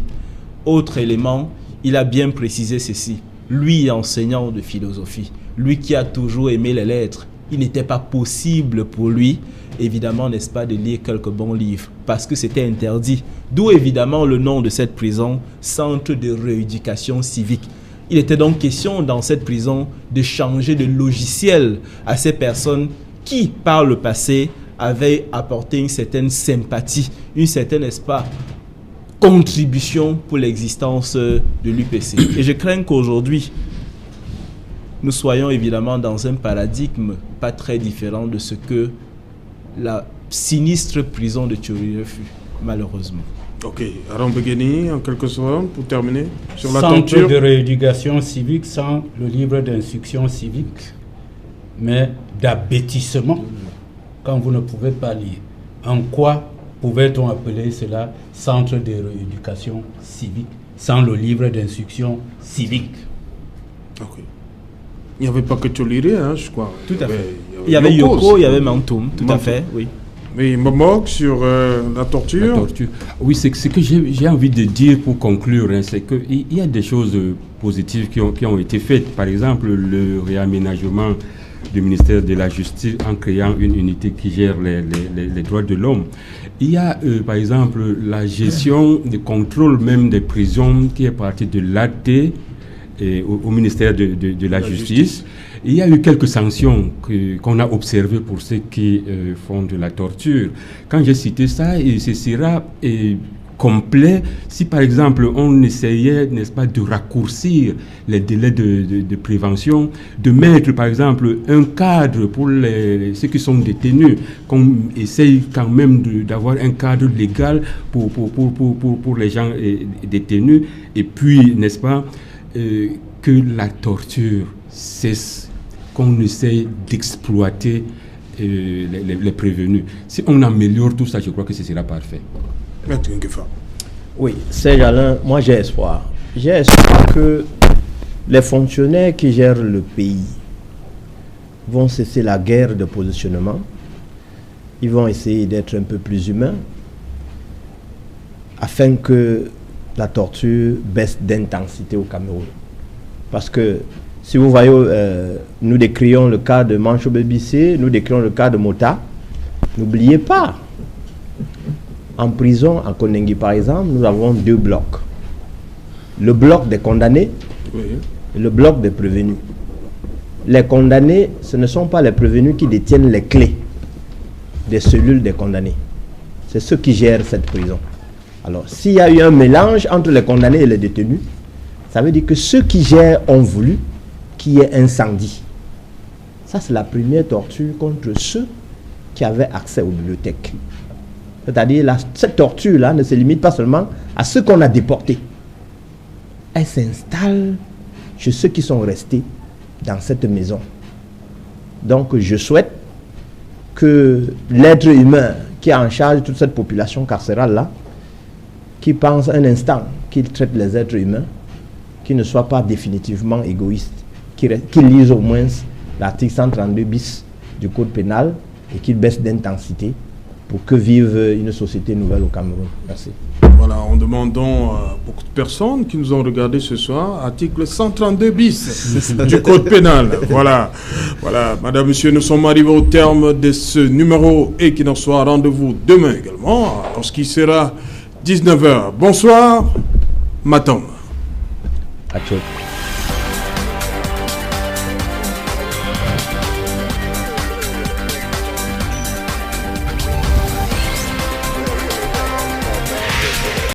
Autre élément, il a bien précisé ceci. Lui, enseignant de philosophie, lui qui a toujours aimé les lettres, il n'était pas possible pour lui, évidemment, n'est-ce pas, de lire quelques bons livres, parce que c'était interdit. D'où, évidemment, le nom de cette prison, Centre de rééducation civique. Il était donc question, dans cette prison, de changer de logiciel à ces personnes qui, par le passé, avaient apporté une certaine sympathie, une certaine, n'est-ce pas, contribution pour l'existence de l'UPC. Et je crains qu'aujourd'hui, nous soyons évidemment dans un paradigme pas très différent de ce que la sinistre prison de Tcholiré fut, malheureusement. Ok, Aaron Begeni, en quelque sorte, pour terminer, sur la torture. torture. Centre de rééducation civique sans le livre d'instruction civique, mais d'abêtissement, quand vous ne pouvez pas lire. En quoi pouvait-on appeler cela centre de rééducation civique sans le livre d'instruction civique? Ok. Il n'y avait pas que Tcholiré, hein, je crois. Tout à fait. Il y avait Yoko, il y avait Mantoum, tout à fait, oui. Mais Momok, sur la torture. La torture. Oui, c'est ce que j'ai envie de dire pour conclure, hein, c'est qu'il y a des choses positives qui ont été faites. Par exemple, le réaménagement du ministère de la Justice en créant une unité qui gère les droits de l'homme. Il y a, par exemple, la gestion des contrôles même des prisons qui est partie de l'AT au ministère de la Justice. Il y a eu quelques sanctions qu'on a observées pour ceux qui font de la torture. Quand j'ai cité ça, ce sera complet si par exemple on essayait, n'est-ce pas, de raccourcir les délais de prévention, de mettre par exemple un cadre pour ceux qui sont détenus, qu'on essaye quand même d'avoir un cadre légal pour les gens détenus, et puis, n'est-ce pas, que la torture cesse, qu'on essaye d'exploiter les prévenus. Si on améliore tout ça, je crois que ce sera parfait. Oui, Serge Alain, moi j'ai espoir. J'ai espoir que les fonctionnaires qui gèrent le pays vont cesser la guerre de positionnement. Ils vont essayer d'être un peu plus humains afin que la torture baisse d'intensité au Cameroun. Parce que si vous voyez, nous décrions le cas de Mancho Bébissé, nous décrions le cas de Mota. N'oubliez pas, en prison, à Konengi par exemple, nous avons 2 blocs. Le bloc des condamnés et le bloc des prévenus. Les condamnés, ce ne sont pas les prévenus qui détiennent les clés des cellules des condamnés. C'est ceux qui gèrent cette prison. Alors, s'il y a eu un mélange entre les condamnés et les détenus, ça veut dire que ceux qui gèrent ont voulu qu'il y ait incendie. Ça, c'est la première torture contre ceux qui avaient accès aux bibliothèques. C'est-à-dire, cette torture-là ne se limite pas seulement à ceux qu'on a déportés. Elle s'installe chez ceux qui sont restés dans cette maison. Donc, je souhaite que l'être humain qui est en charge de toute cette population carcérale-là, qui pense un instant qu'il traite les êtres humains, qui ne soit pas définitivement égoïste, qui lise au moins l'article 132 bis du Code pénal et qu'il baisse d'intensité pour que vive une société nouvelle au Cameroun. Merci. Voilà, on demande donc à beaucoup de personnes qui nous ont regardé ce soir, article 132 bis du Code pénal. Voilà, madame, monsieur, nous sommes arrivés au terme de ce numéro et qu'il en soit rendez-vous demain également, lorsqu'il sera 19h. Bonsoir, Matom. Achou.